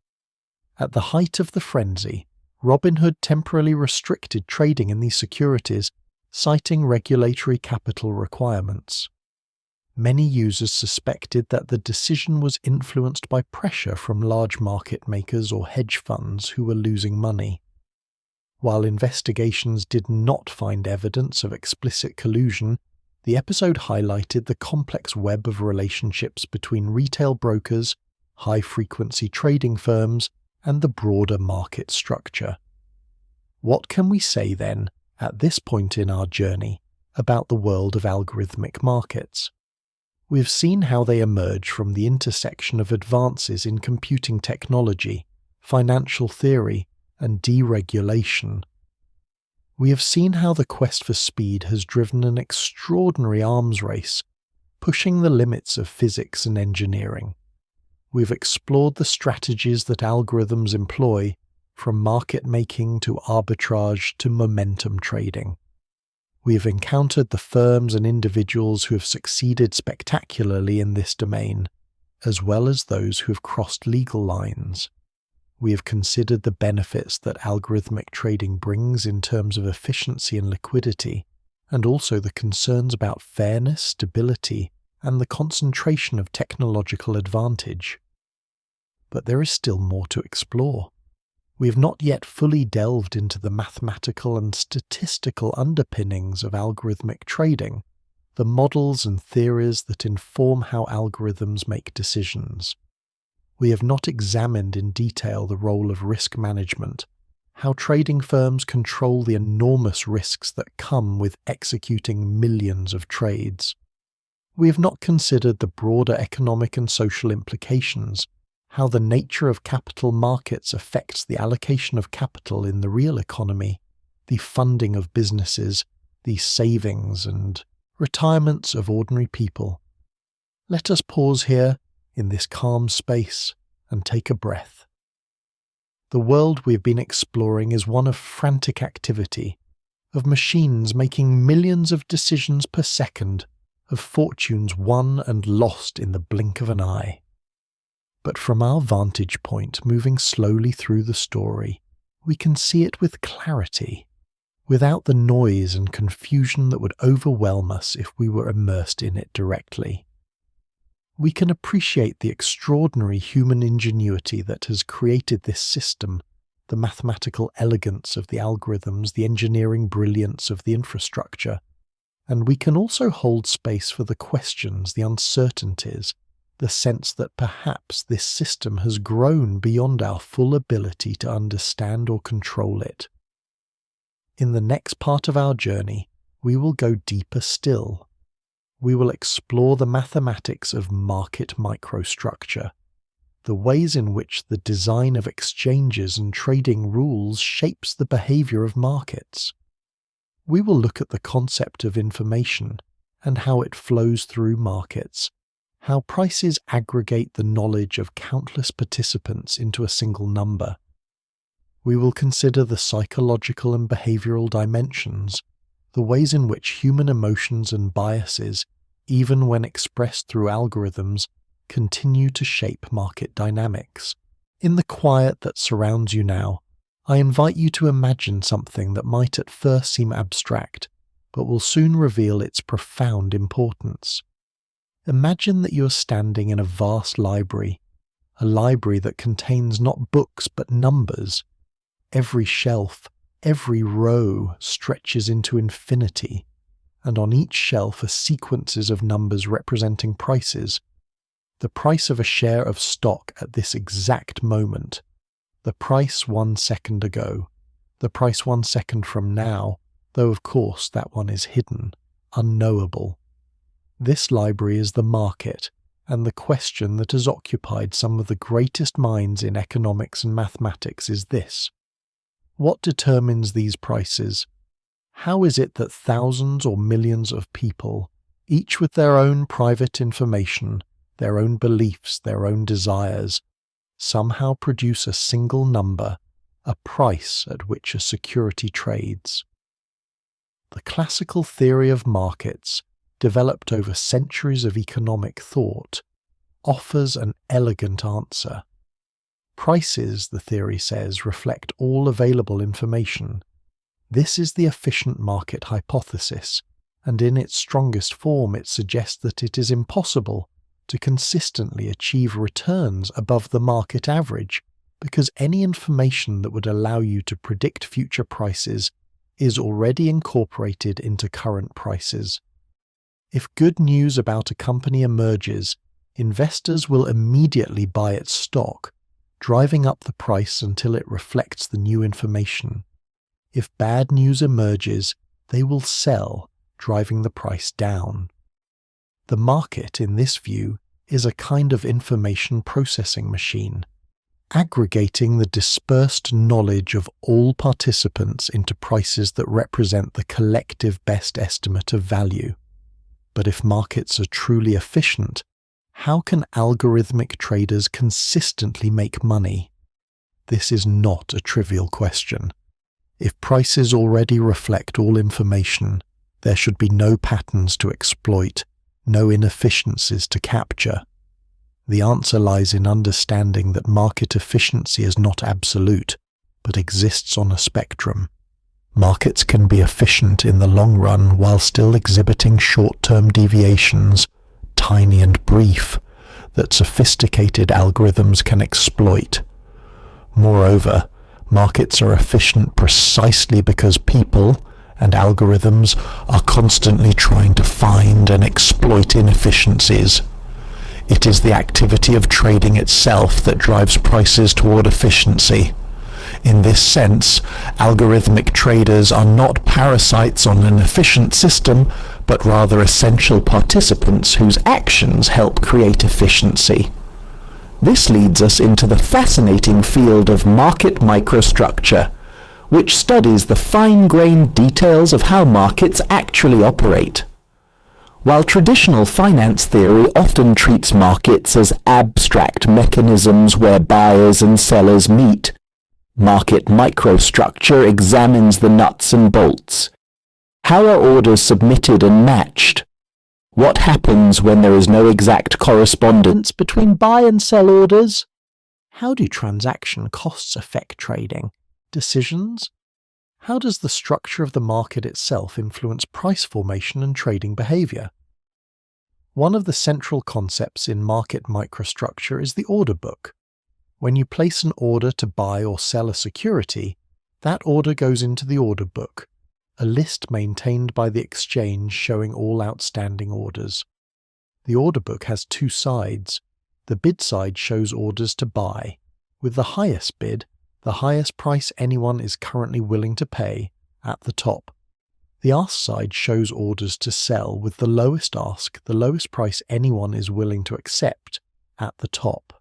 At the height of the frenzy, Robinhood temporarily restricted trading in these securities, citing regulatory capital requirements. Many users suspected that the decision was influenced by pressure from large market makers or hedge funds who were losing money. While investigations did not find evidence of explicit collusion, the episode highlighted the complex web of relationships between retail brokers, high-frequency trading firms, and the broader market structure. What can we say then, at this point in our journey, about the world of algorithmic markets? We've seen how they emerge from the intersection of advances in computing technology, financial theory, and deregulation. We have seen how the quest for speed has driven an extraordinary arms race, pushing the limits of physics and engineering. We've explored the strategies that algorithms employ, from market making to arbitrage to momentum trading. We have encountered the firms and individuals who have succeeded spectacularly in this domain, as well as those who have crossed legal lines. We have considered the benefits that algorithmic trading brings in terms of efficiency and liquidity, and also the concerns about fairness, stability, and the concentration of technological advantage. But there is still more to explore. We have not yet fully delved into the mathematical and statistical underpinnings of algorithmic trading, the models and theories that inform how algorithms make decisions. We have not examined in detail the role of risk management, how trading firms control the enormous risks that come with executing millions of trades. We have not considered the broader economic and social implications, how the nature of capital markets affects the allocation of capital in the real economy, the funding of businesses, the savings and retirements of ordinary people. Let us pause here, in this calm space, and take a breath. The world we've been exploring is one of frantic activity, of machines making millions of decisions per second, of fortunes won and lost in the blink of an eye. But from our vantage point, moving slowly through the story, we can see it with clarity, without the noise and confusion that would overwhelm us if we were immersed in it directly. We can appreciate the extraordinary human ingenuity that has created this system, the mathematical elegance of the algorithms, the engineering brilliance of the infrastructure, and we can also hold space for the questions, the uncertainties, the sense that perhaps this system has grown beyond our full ability to understand or control it. In the next part of our journey, we will go deeper still. We will explore the mathematics of market microstructure, the ways in which the design of exchanges and trading rules shapes the behavior of markets. We will look at the concept of information and how it flows through markets, how prices aggregate the knowledge of countless participants into a single number. We will consider the psychological and behavioral dimensions, the ways in which human emotions and biases, even when expressed through algorithms, continue to shape market dynamics. In the quiet that surrounds you now, I invite you to imagine something that might at first seem abstract, but will soon reveal its profound importance. Imagine that you are standing in a vast library, a library that contains not books but numbers. Every shelf, every row stretches into infinity, and on each shelf are sequences of numbers representing prices. The price of a share of stock at this exact moment, the price 1 second ago, the price 1 second from now, though of course that one is hidden, unknowable. This library is the market, and the question that has occupied some of the greatest minds in economics and mathematics is this: what determines these prices? How is it that thousands or millions of people, each with their own private information, their own beliefs, their own desires, somehow produce a single number, a price at which a security trades. The classical theory of markets, developed over centuries of economic thought, offers an elegant answer. Prices, the theory says, reflect all available information. This is the efficient market hypothesis, and in its strongest form it suggests that it is impossible to consistently achieve returns above the market average, because any information that would allow you to predict future prices is already incorporated into current prices. If good news about a company emerges, investors will immediately buy its stock, driving up the price until it reflects the new information. If bad news emerges, they will sell, driving the price down. The market, in this view, is a kind of information processing machine, aggregating the dispersed knowledge of all participants into prices that represent the collective best estimate of value. But if markets are truly efficient, how can algorithmic traders consistently make money? This is not a trivial question. If prices already reflect all information, there should be no patterns to exploit, no inefficiencies to capture. The answer lies in understanding that market efficiency is not absolute, but exists on a spectrum. Markets can be efficient in the long run while still exhibiting short-term deviations, tiny and brief, that sophisticated algorithms can exploit. Moreover, markets are efficient precisely because people and algorithms are constantly trying to find and exploit inefficiencies. It is the activity of trading itself that drives prices toward efficiency. In this sense, algorithmic traders are not parasites on an efficient system, but rather essential participants whose actions help create efficiency. This leads us into the fascinating field of market microstructure, which studies the fine-grained details of how markets actually operate. While traditional finance theory often treats markets as abstract mechanisms where buyers and sellers meet, market microstructure examines the nuts and bolts. How are orders submitted and matched? What happens when there is no exact correspondence between buy and sell orders? How do transaction costs affect trading? Decisions? How does the structure of the market itself influence price formation and trading behavior? One of the central concepts in market microstructure is the order book. When you place an order to buy or sell a security, that order goes into the order book, a list maintained by the exchange showing all outstanding orders. The order book has two sides. The bid side shows orders to buy, with the highest bid, the highest price anyone is currently willing to pay, at the top. The ask side shows orders to sell, with the lowest ask, the lowest price anyone is willing to accept, at the top.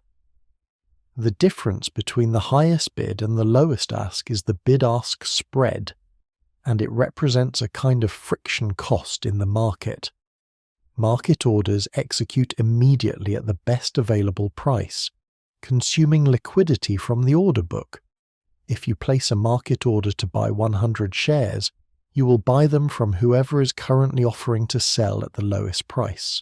The difference between the highest bid and the lowest ask is the bid-ask spread, and it represents a kind of friction cost in the market. Market orders execute immediately at the best available price, consuming liquidity from the order book. If you place a market order to buy 100 shares, you will buy them from whoever is currently offering to sell at the lowest price.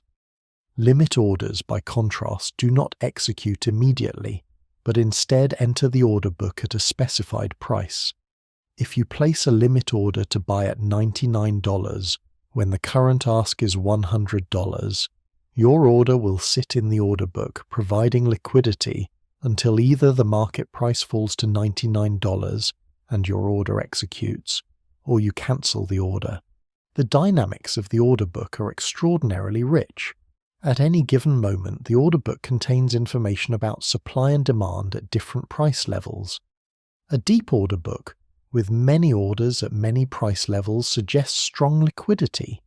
Limit orders, by contrast, do not execute immediately, but instead enter the order book at a specified price. If you place a limit order to buy at $99 when the current ask is $100, your order will sit in the order book, providing liquidity until either the market price falls to $99 and your order executes, or you cancel the order. The dynamics of the order book are extraordinarily rich. At any given moment, the order book contains information about supply and demand at different price levels. A deep order book, with many orders at many price levels, suggests strong liquidity.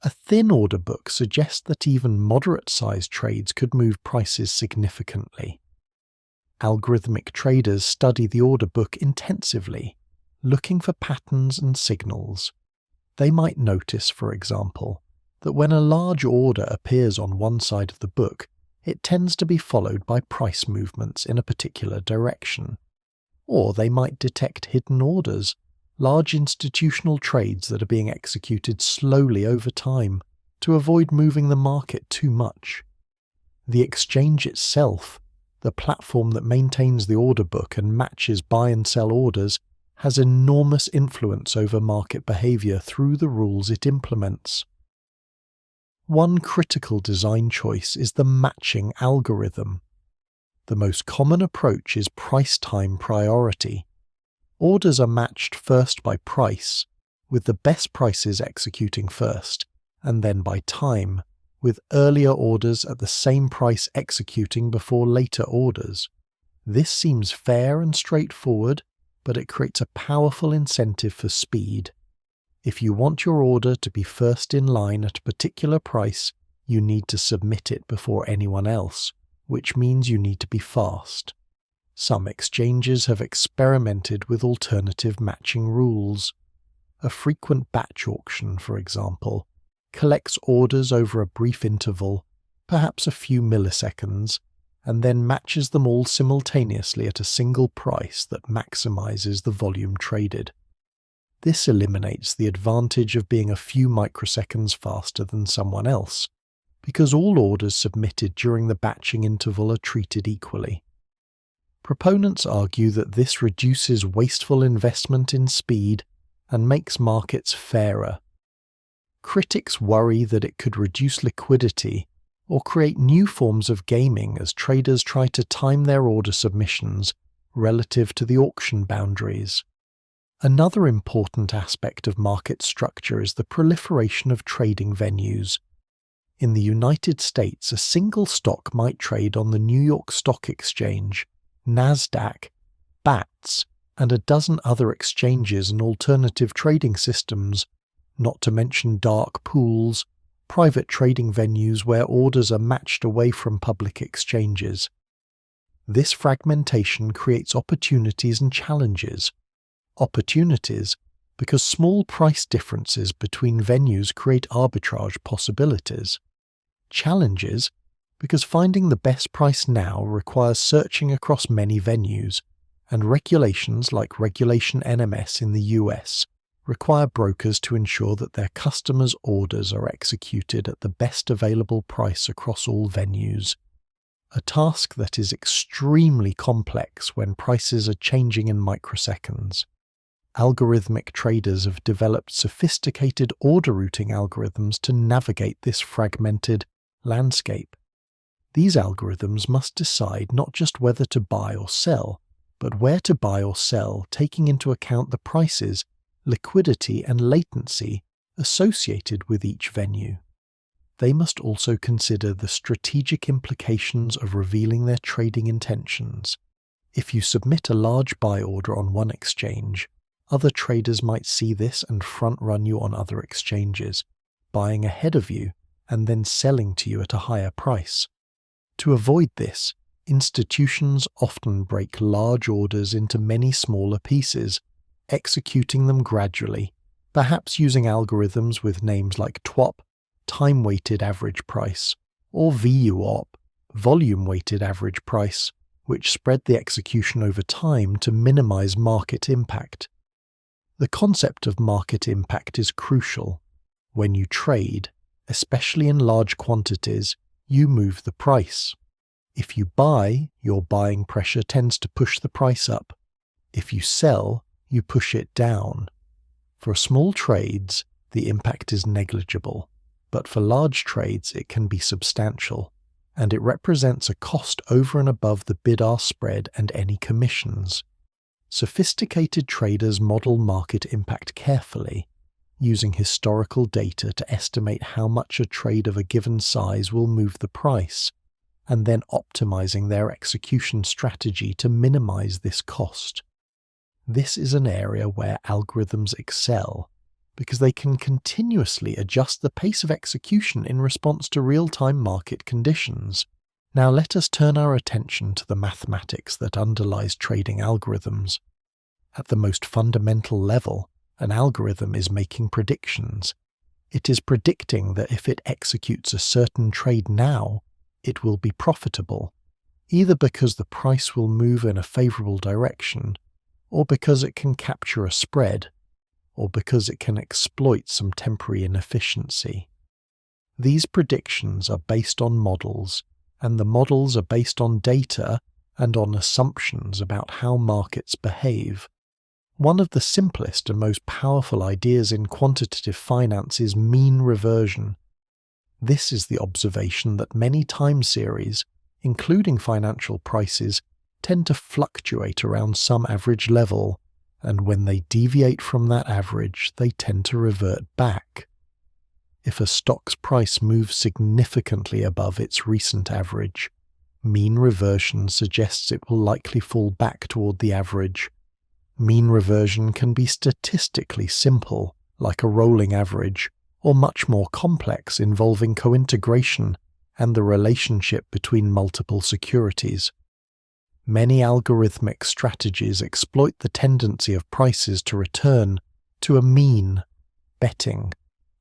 A thin order book suggests that even moderate-sized trades could move prices significantly. Algorithmic traders study the order book intensively, looking for patterns and signals. They might notice, for example, that when a large order appears on one side of the book, it tends to be followed by price movements in a particular direction. Or they might detect hidden orders, large institutional trades that are being executed slowly over time to avoid moving the market too much. The exchange itself, the platform that maintains the order book and matches buy and sell orders, has enormous influence over market behavior through the rules it implements. One critical design choice is the matching algorithm. The most common approach is price-time priority. Orders are matched first by price, with the best prices executing first, and then by time, with earlier orders at the same price executing before later orders. This seems fair and straightforward, but it creates a powerful incentive for speed. If you want your order to be first in line at a particular price, you need to submit it before anyone else, which means you need to be fast. Some exchanges have experimented with alternative matching rules. A frequent batch auction, for example, collects orders over a brief interval, perhaps a few milliseconds, and then matches them all simultaneously at a single price that maximizes the volume traded. This eliminates the advantage of being a few microseconds faster than someone else, because all orders submitted during the batching interval are treated equally. Proponents argue that this reduces wasteful investment in speed and makes markets fairer. Critics worry that it could reduce liquidity or create new forms of gaming as traders try to time their order submissions relative to the auction boundaries. Another important aspect of market structure is the proliferation of trading venues. In the United States, a single stock might trade on the New York Stock Exchange, NASDAQ, BATS, and a dozen other exchanges and alternative trading systems, not to mention dark pools, private trading venues where orders are matched away from public exchanges. This fragmentation creates opportunities and challenges. Opportunities, because small price differences between venues create arbitrage possibilities. Challenges, because finding the best price now requires searching across many venues, and regulations like Regulation NMS in the US require brokers to ensure that their customers' orders are executed at the best available price across all venues. A task that is extremely complex when prices are changing in microseconds. Algorithmic traders have developed sophisticated order routing algorithms to navigate this fragmented landscape. These algorithms must decide not just whether to buy or sell, but where to buy or sell, taking into account the prices, liquidity, and latency associated with each venue. They must also consider the strategic implications of revealing their trading intentions. If you submit a large buy order on one exchange, other traders might see this and front-run you on other exchanges, buying ahead of you and then selling to you at a higher price. To avoid this, institutions often break large orders into many smaller pieces, executing them gradually, perhaps using algorithms with names like TWAP, time-weighted average price, or VUOP, volume-weighted average price, which spread the execution over time to minimize market impact. The concept of market impact is crucial. When you trade, especially in large quantities, you move the price. If you buy, your buying pressure tends to push the price up. If you sell, you push it down. For small trades, the impact is negligible, but for large trades it can be substantial, and it represents a cost over and above the bid-ask spread and any commissions. Sophisticated traders model market impact carefully, using historical data to estimate how much a trade of a given size will move the price, and then optimizing their execution strategy to minimize this cost. This is an area where algorithms excel, because they can continuously adjust the pace of execution in response to real-time market conditions. Now let us turn our attention to the mathematics that underlies trading algorithms. At the most fundamental level, an algorithm is making predictions. It is predicting that if it executes a certain trade now, it will be profitable, either because the price will move in a favorable direction, or because it can capture a spread, or because it can exploit some temporary inefficiency. These predictions are based on models, and the models are based on data and on assumptions about how markets behave. One of the simplest and most powerful ideas in quantitative finance is mean reversion. This is the observation that many time series, including financial prices, tend to fluctuate around some average level, and when they deviate from that average, they tend to revert back. If a stock's price moves significantly above its recent average, mean reversion suggests it will likely fall back toward the average. Mean reversion can be statistically simple, like a rolling average, or much more complex, involving cointegration and the relationship between multiple securities. Many algorithmic strategies exploit the tendency of prices to return to a mean, betting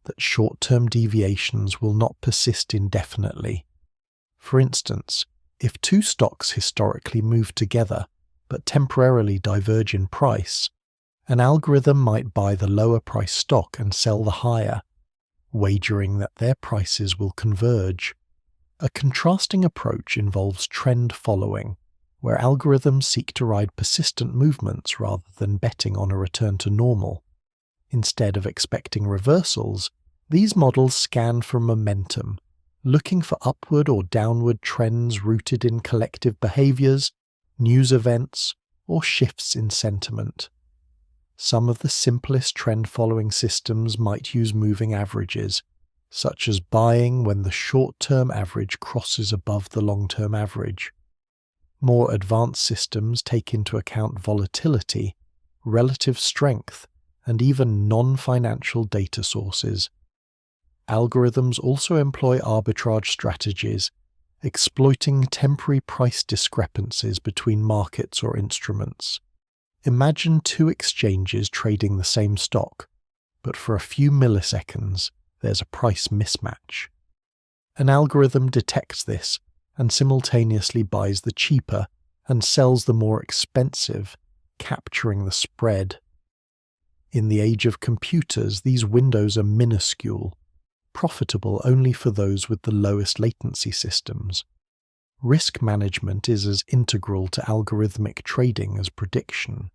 that short-term deviations will not persist indefinitely. For instance, if two stocks historically move together but temporarily diverge in price, an algorithm might buy the lower price stock and sell the higher, wagering that their prices will converge. A contrasting approach involves trend following, where algorithms seek to ride persistent movements rather than betting on a return to normal. Instead of expecting reversals, these models scan for momentum, looking for upward or downward trends rooted in collective behaviors, news events, or shifts in sentiment. Some of the simplest trend-following systems might use moving averages, such as buying when the short-term average crosses above the long-term average. More advanced systems take into account volatility, relative strength, and even non-financial data sources. Algorithms also employ arbitrage strategies, exploiting temporary price discrepancies between markets or instruments. Imagine two exchanges trading the same stock, but for a few milliseconds there's a price mismatch. An algorithm detects this and simultaneously buys the cheaper and sells the more expensive, capturing the spread. In the age of computers, these windows are minuscule, profitable only for those with the lowest latency systems. Risk management is as integral to algorithmic trading as prediction.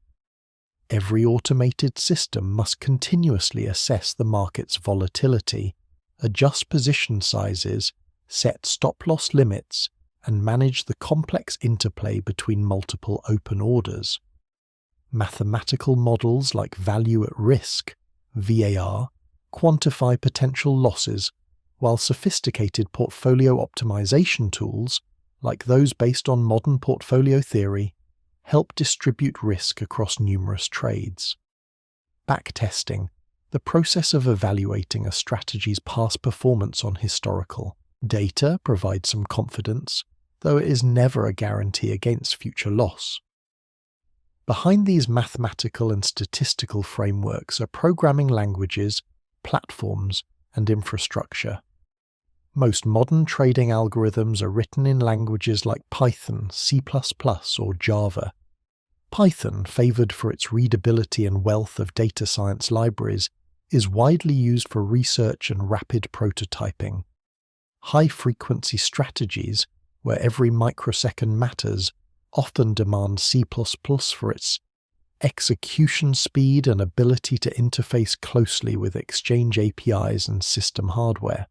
Every automated system must continuously assess the market's volatility, adjust position sizes, set stop-loss limits, and manage the complex interplay between multiple open orders. Mathematical models like value at risk, VAR, quantify potential losses, while sophisticated portfolio optimization tools, like those based on modern portfolio theory, help distribute risk across numerous trades. Backtesting, the process of evaluating a strategy's past performance on historical data, provides some confidence, though it is never a guarantee against future loss. Behind these mathematical and statistical frameworks are programming languages, platforms, and infrastructure. Most modern trading algorithms are written in languages like Python, C++, or Java. Python, favored for its readability and wealth of data science libraries, is widely used for research and rapid prototyping. High-frequency strategies, where every microsecond matters, often demand C++ for its execution speed and ability to interface closely with exchange APIs and system hardware.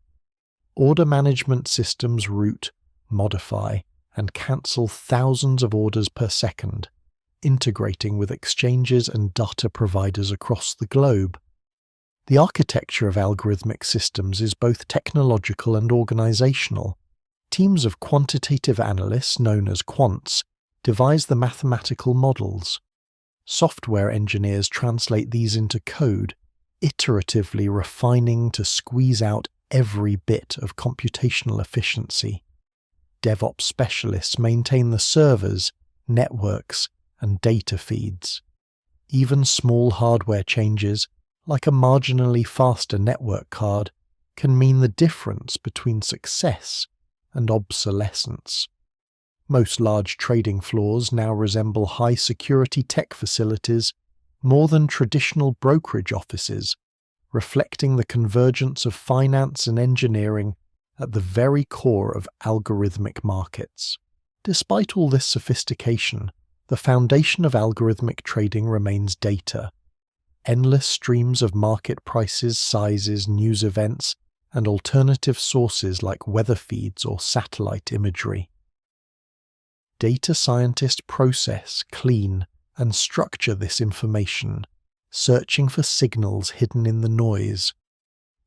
Order management systems route, modify, and cancel thousands of orders per second, integrating with exchanges and data providers across the globe. The architecture of algorithmic systems is both technological and organizational. Teams of quantitative analysts, known as quants, devise the mathematical models. Software engineers translate these into code, iteratively refining to squeeze out every bit of computational efficiency. DevOps specialists maintain the servers, networks, and data feeds. Even small hardware changes, like a marginally faster network card, can mean the difference between success and obsolescence. Most large trading floors now resemble high-security tech facilities more than traditional brokerage offices, reflecting the convergence of finance and engineering at the very core of algorithmic markets. Despite all this sophistication, the foundation of algorithmic trading remains data. Endless streams of market prices, sizes, news events, and alternative sources like weather feeds or satellite imagery. Data scientists process, clean, and structure this information, searching for signals hidden in the noise.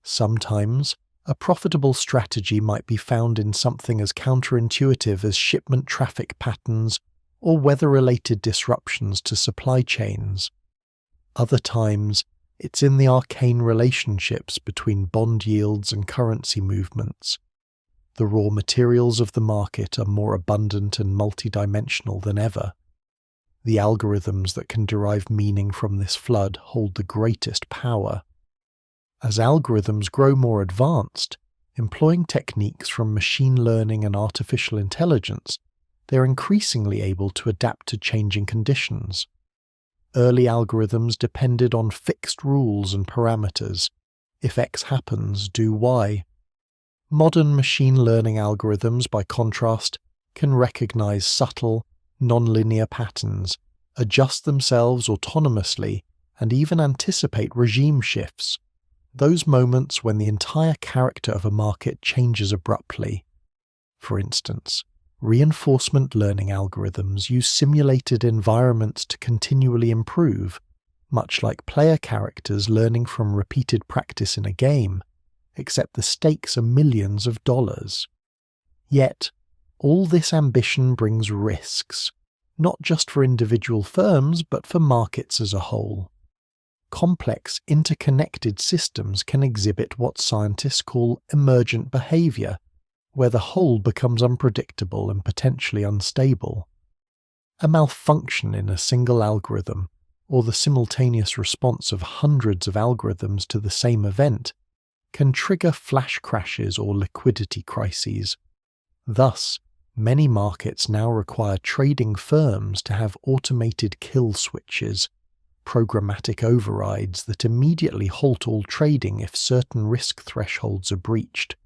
Sometimes, a profitable strategy might be found in something as counterintuitive as shipment traffic patterns or weather-related disruptions to supply chains. Other times, it's in the arcane relationships between bond yields and currency movements. The raw materials of the market are more abundant and multidimensional than ever. The algorithms that can derive meaning from this flood hold the greatest power. As algorithms grow more advanced, employing techniques from machine learning and artificial intelligence, they're increasingly able to adapt to changing conditions. Early algorithms depended on fixed rules and parameters. If X happens, do Y. Modern machine learning algorithms, by contrast, can recognize subtle, nonlinear patterns, adjust themselves autonomously, and even anticipate regime shifts, those moments when the entire character of a market changes abruptly. For instance, reinforcement learning algorithms use simulated environments to continually improve, much like player characters learning from repeated practice in a game, except the stakes are millions of dollars. Yet, all this ambition brings risks, not just for individual firms but for markets as a whole. Complex, interconnected systems can exhibit what scientists call emergent behavior, where the whole becomes unpredictable and potentially unstable. A malfunction in a single algorithm, or the simultaneous response of hundreds of algorithms to the same event, can trigger flash crashes or liquidity crises. Thus, many markets now require trading firms to have automated kill switches, programmatic overrides that immediately halt all trading if certain risk thresholds are breached,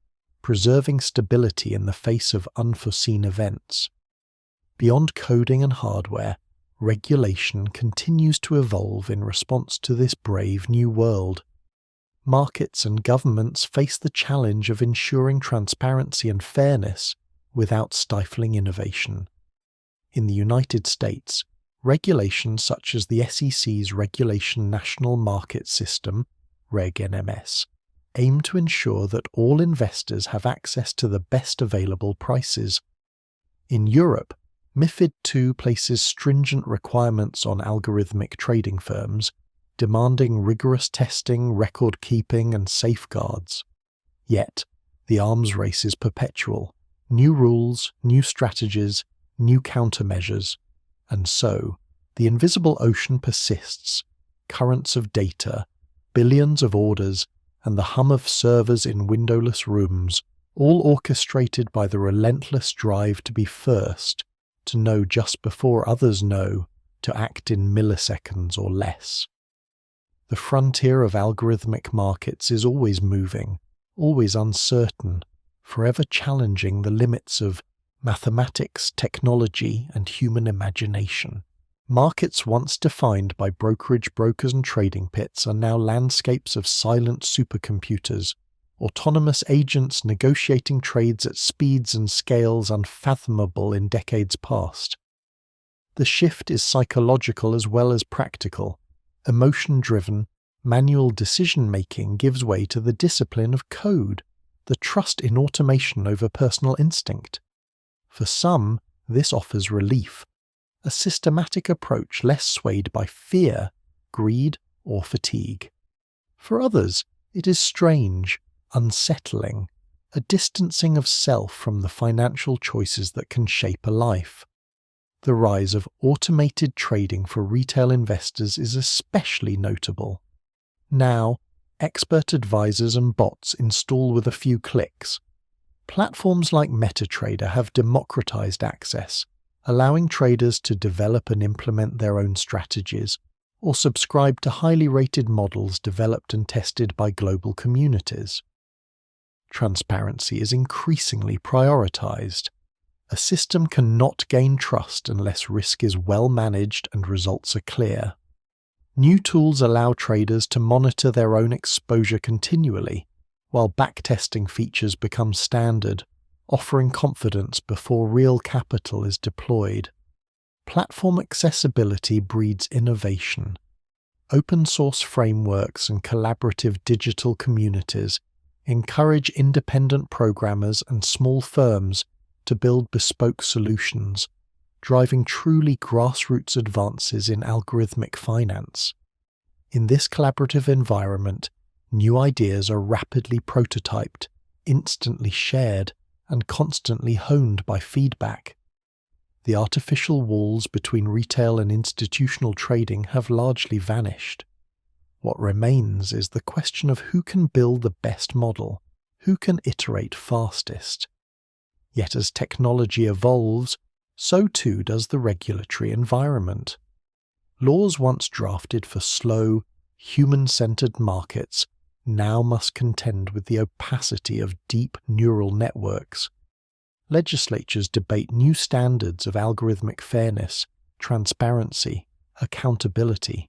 preserving stability in the face of unforeseen events. Beyond coding and hardware, regulation continues to evolve in response to this brave new world. Markets and governments face the challenge of ensuring transparency and fairness without stifling innovation. In the United States, regulations such as the SEC's Regulation National Market System, Reg NMS, aim to ensure that all investors have access to the best available prices. In Europe, MiFID II places stringent requirements on algorithmic trading firms, demanding rigorous testing, record-keeping, and safeguards. Yet, the arms race is perpetual. New rules, new strategies, new countermeasures. And so, the invisible ocean persists, currents of data, billions of orders, and the hum of servers in windowless rooms, all orchestrated by the relentless drive to be first, to know just before others know, to act in milliseconds or less. The frontier of algorithmic markets is always moving, always uncertain, forever challenging the limits of mathematics, technology, and human imagination. Markets once defined by brokerage brokers and trading pits are now landscapes of silent supercomputers, autonomous agents negotiating trades at speeds and scales unfathomable in decades past. The shift is psychological as well as practical. Emotion-driven, manual decision-making gives way to the discipline of code, the trust in automation over personal instinct. For some, this offers relief, a systematic approach less swayed by fear, greed, or fatigue. For others, it is strange, unsettling, a distancing of self from the financial choices that can shape a life. The rise of automated trading for retail investors is especially notable. Now, expert advisors and bots install with a few clicks. Platforms like MetaTrader have democratized access, allowing traders to develop and implement their own strategies, or subscribe to highly rated models developed and tested by global communities. Transparency is increasingly prioritized. A system cannot gain trust unless risk is well managed and results are clear. New tools allow traders to monitor their own exposure continually, while backtesting features become standard, offering confidence before real capital is deployed. Platform accessibility breeds innovation. Open-source frameworks and collaborative digital communities encourage independent programmers and small firms to build bespoke solutions, driving truly grassroots advances in algorithmic finance. In this collaborative environment, new ideas are rapidly prototyped, instantly shared, and constantly honed by feedback. The artificial walls between retail and institutional trading have largely vanished. What remains is the question of who can build the best model, who can iterate fastest. Yet as technology evolves, so too does the regulatory environment. Laws once drafted for slow, human-centered markets now must contend with the opacity of deep neural networks. Legislatures debate new standards of algorithmic fairness, transparency, accountability.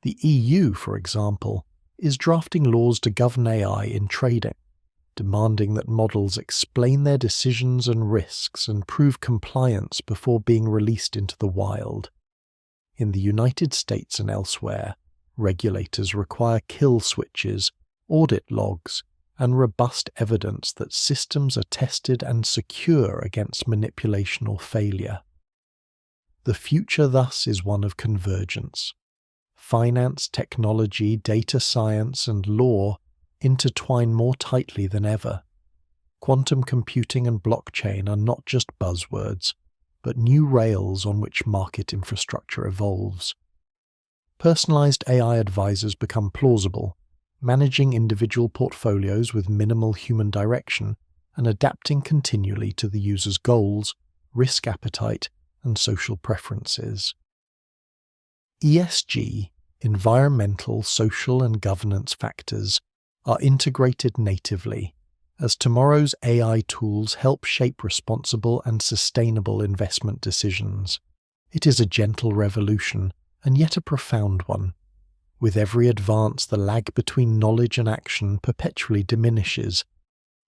The EU, for example, is drafting laws to govern AI in trading, demanding that models explain their decisions and risks and prove compliance before being released into the wild. In the United States and elsewhere, regulators require kill switches, audit logs, and robust evidence that systems are tested and secure against manipulation or failure. The future thus is one of convergence. Finance, technology, data science, and law intertwine more tightly than ever. Quantum computing and blockchain are not just buzzwords, but new rails on which market infrastructure evolves. Personalized AI advisors become plausible, managing individual portfolios with minimal human direction and adapting continually to the user's goals, risk appetite, and social preferences. ESG, environmental, social, and governance factors, are integrated natively, as tomorrow's AI tools help shape responsible and sustainable investment decisions. It is a gentle revolution, and yet a profound one. With every advance, the lag between knowledge and action perpetually diminishes.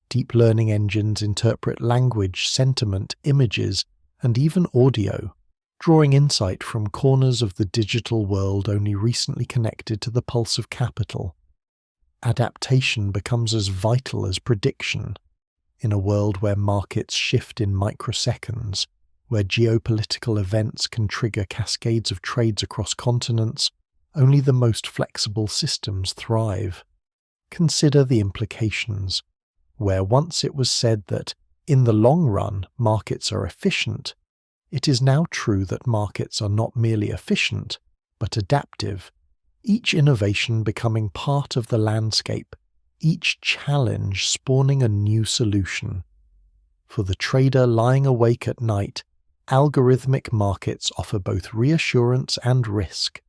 Deep learning engines interpret language, sentiment, images, and even audio, drawing insight from corners of the digital world only recently connected to the pulse of capital. Adaptation becomes as vital as prediction. In a world where markets shift in microseconds, where geopolitical events can trigger cascades of trades across continents, only the most flexible systems thrive. Consider the implications. Where once it was said that, in the long run, markets are efficient, it is now true that markets are not merely efficient, but adaptive, each innovation becoming part of the landscape, each challenge spawning a new solution. For the trader lying awake at night, algorithmic markets offer both reassurance and risk.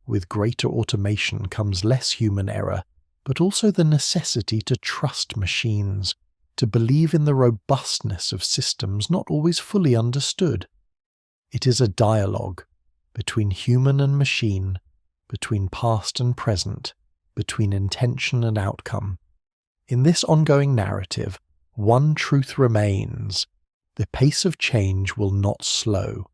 With greater automation comes less human error, but also the necessity to trust machines, to believe in the robustness of systems not always fully understood. It is a dialogue between human and machine, between past and present, between intention and outcome. In this ongoing narrative, one truth remains: the pace of change will not slow.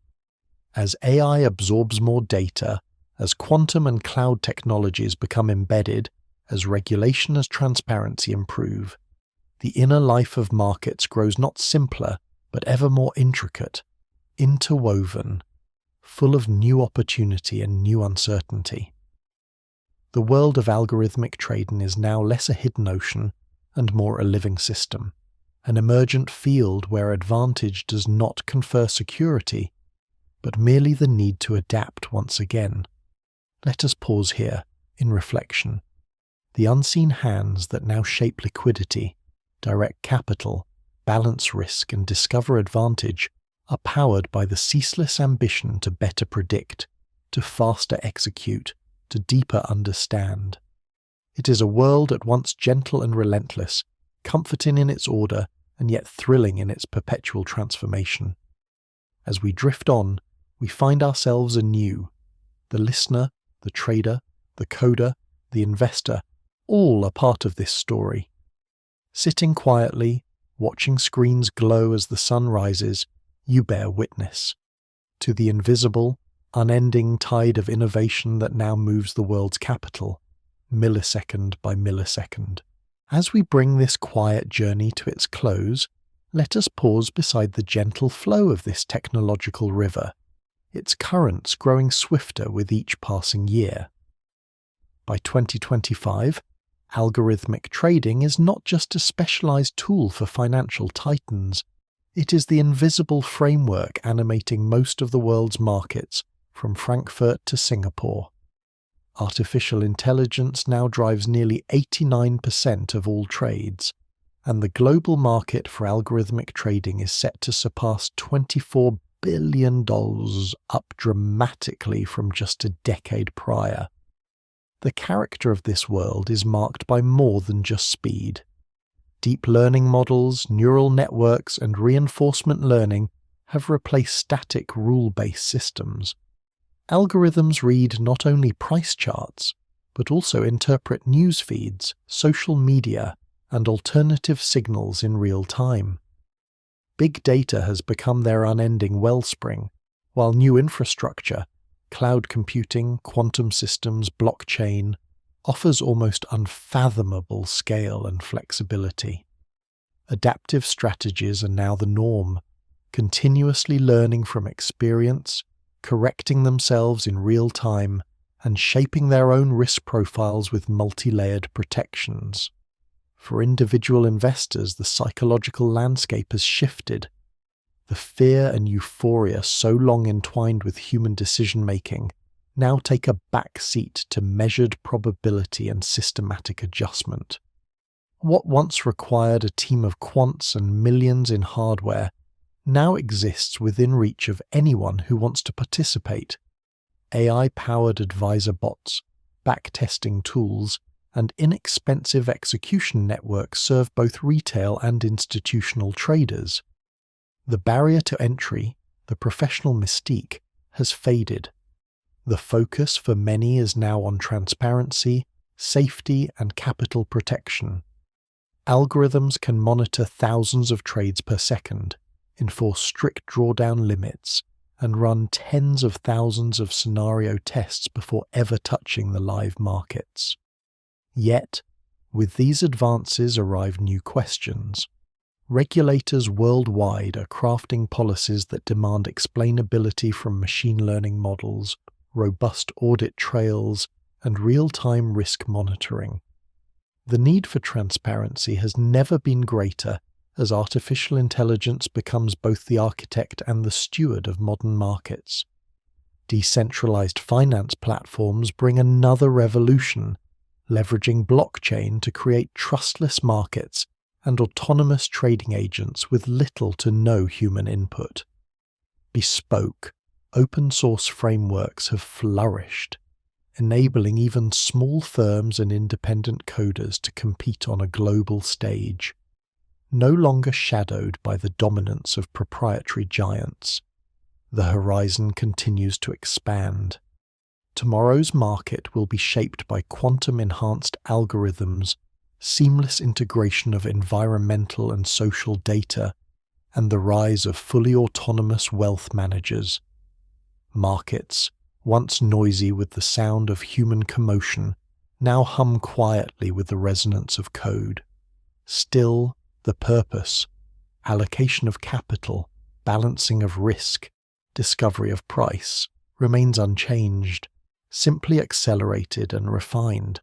As AI absorbs more data, as quantum and cloud technologies become embedded, as regulation and transparency improve, the inner life of markets grows not simpler, but ever more intricate, interwoven, full of new opportunity and new uncertainty. The world of algorithmic trading is now less a hidden ocean and more a living system, an emergent field where advantage does not confer security, but merely the need to adapt once again. Let us pause here, in reflection. The unseen hands that now shape liquidity, direct capital, balance risk, and discover advantage are powered by the ceaseless ambition to better predict, to faster execute, to deeper understand. It is a world at once gentle and relentless, comforting in its order and yet thrilling in its perpetual transformation. As we drift on, we find ourselves anew. The listener, the trader, the coder, the investor, all are part of this story. Sitting quietly, watching screens glow as the sun rises, you bear witness to the invisible, unending tide of innovation that now moves the world's capital, millisecond by millisecond. As we bring this quiet journey to its close, let us pause beside the gentle flow of this technological river, its currents growing swifter with each passing year. By 2025, algorithmic trading is not just a specialized tool for financial titans, it is the invisible framework animating most of the world's markets, from Frankfurt to Singapore. Artificial intelligence now drives nearly 89% of all trades, and the global market for algorithmic trading is set to surpass $24 billion, up dramatically from just a decade prior. The character of this world is marked by more than just speed. Deep learning models, neural networks, and reinforcement learning have replaced static rule-based systems. Algorithms read not only price charts, but also interpret news feeds, social media, and alternative signals in real time. Big data has become their unending wellspring, while new infrastructure, cloud computing, quantum systems, blockchain, offers almost unfathomable scale and flexibility. Adaptive strategies are now the norm, continuously learning from experience, correcting themselves in real time, and shaping their own risk profiles with multi-layered protections. For individual investors, the psychological landscape has shifted. The fear and euphoria so long entwined with human decision-making now take a back seat to measured probability and systematic adjustment. What once required a team of quants and millions in hardware now exists within reach of anyone who wants to participate. AI-powered advisor bots, backtesting tools, and inexpensive execution networks serve both retail and institutional traders. The barrier to entry, the professional mystique, has faded. The focus for many is now on transparency, safety, and capital protection. Algorithms can monitor thousands of trades per second, enforce strict drawdown limits, and run tens of thousands of scenario tests before ever touching the live markets. Yet, with these advances arrive new questions. Regulators worldwide are crafting policies that demand explainability from machine learning models, robust audit trails, and real-time risk monitoring. The need for transparency has never been greater as artificial intelligence becomes both the architect and the steward of modern markets. Decentralized finance platforms bring another revolution, leveraging blockchain to create trustless markets and autonomous trading agents with little to no human input. Bespoke, open-source frameworks have flourished, enabling even small firms and independent coders to compete on a global stage. No longer shadowed by the dominance of proprietary giants, the horizon continues to expand. Tomorrow's market will be shaped by quantum-enhanced algorithms, seamless integration of environmental and social data, and the rise of fully autonomous wealth managers. Markets, once noisy with the sound of human commotion, now hum quietly with the resonance of code. Still, the purpose, allocation of capital, balancing of risk, discovery of price, remains unchanged, simply accelerated and refined.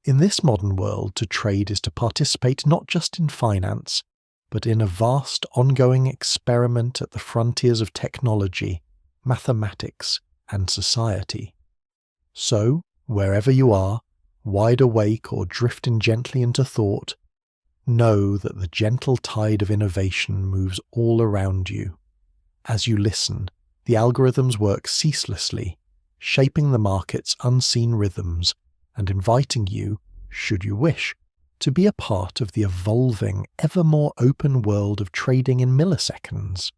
In this modern world, to trade is to participate not just in finance, but in a vast ongoing experiment at the frontiers of technology, mathematics, and society. So, wherever you are, wide awake or drifting gently into thought, Know that the gentle tide of innovation moves all around you. As you listen, the algorithms work ceaselessly, shaping the market's unseen rhythms and inviting you, should you wish, to be a part of the evolving, ever more open world of trading in milliseconds.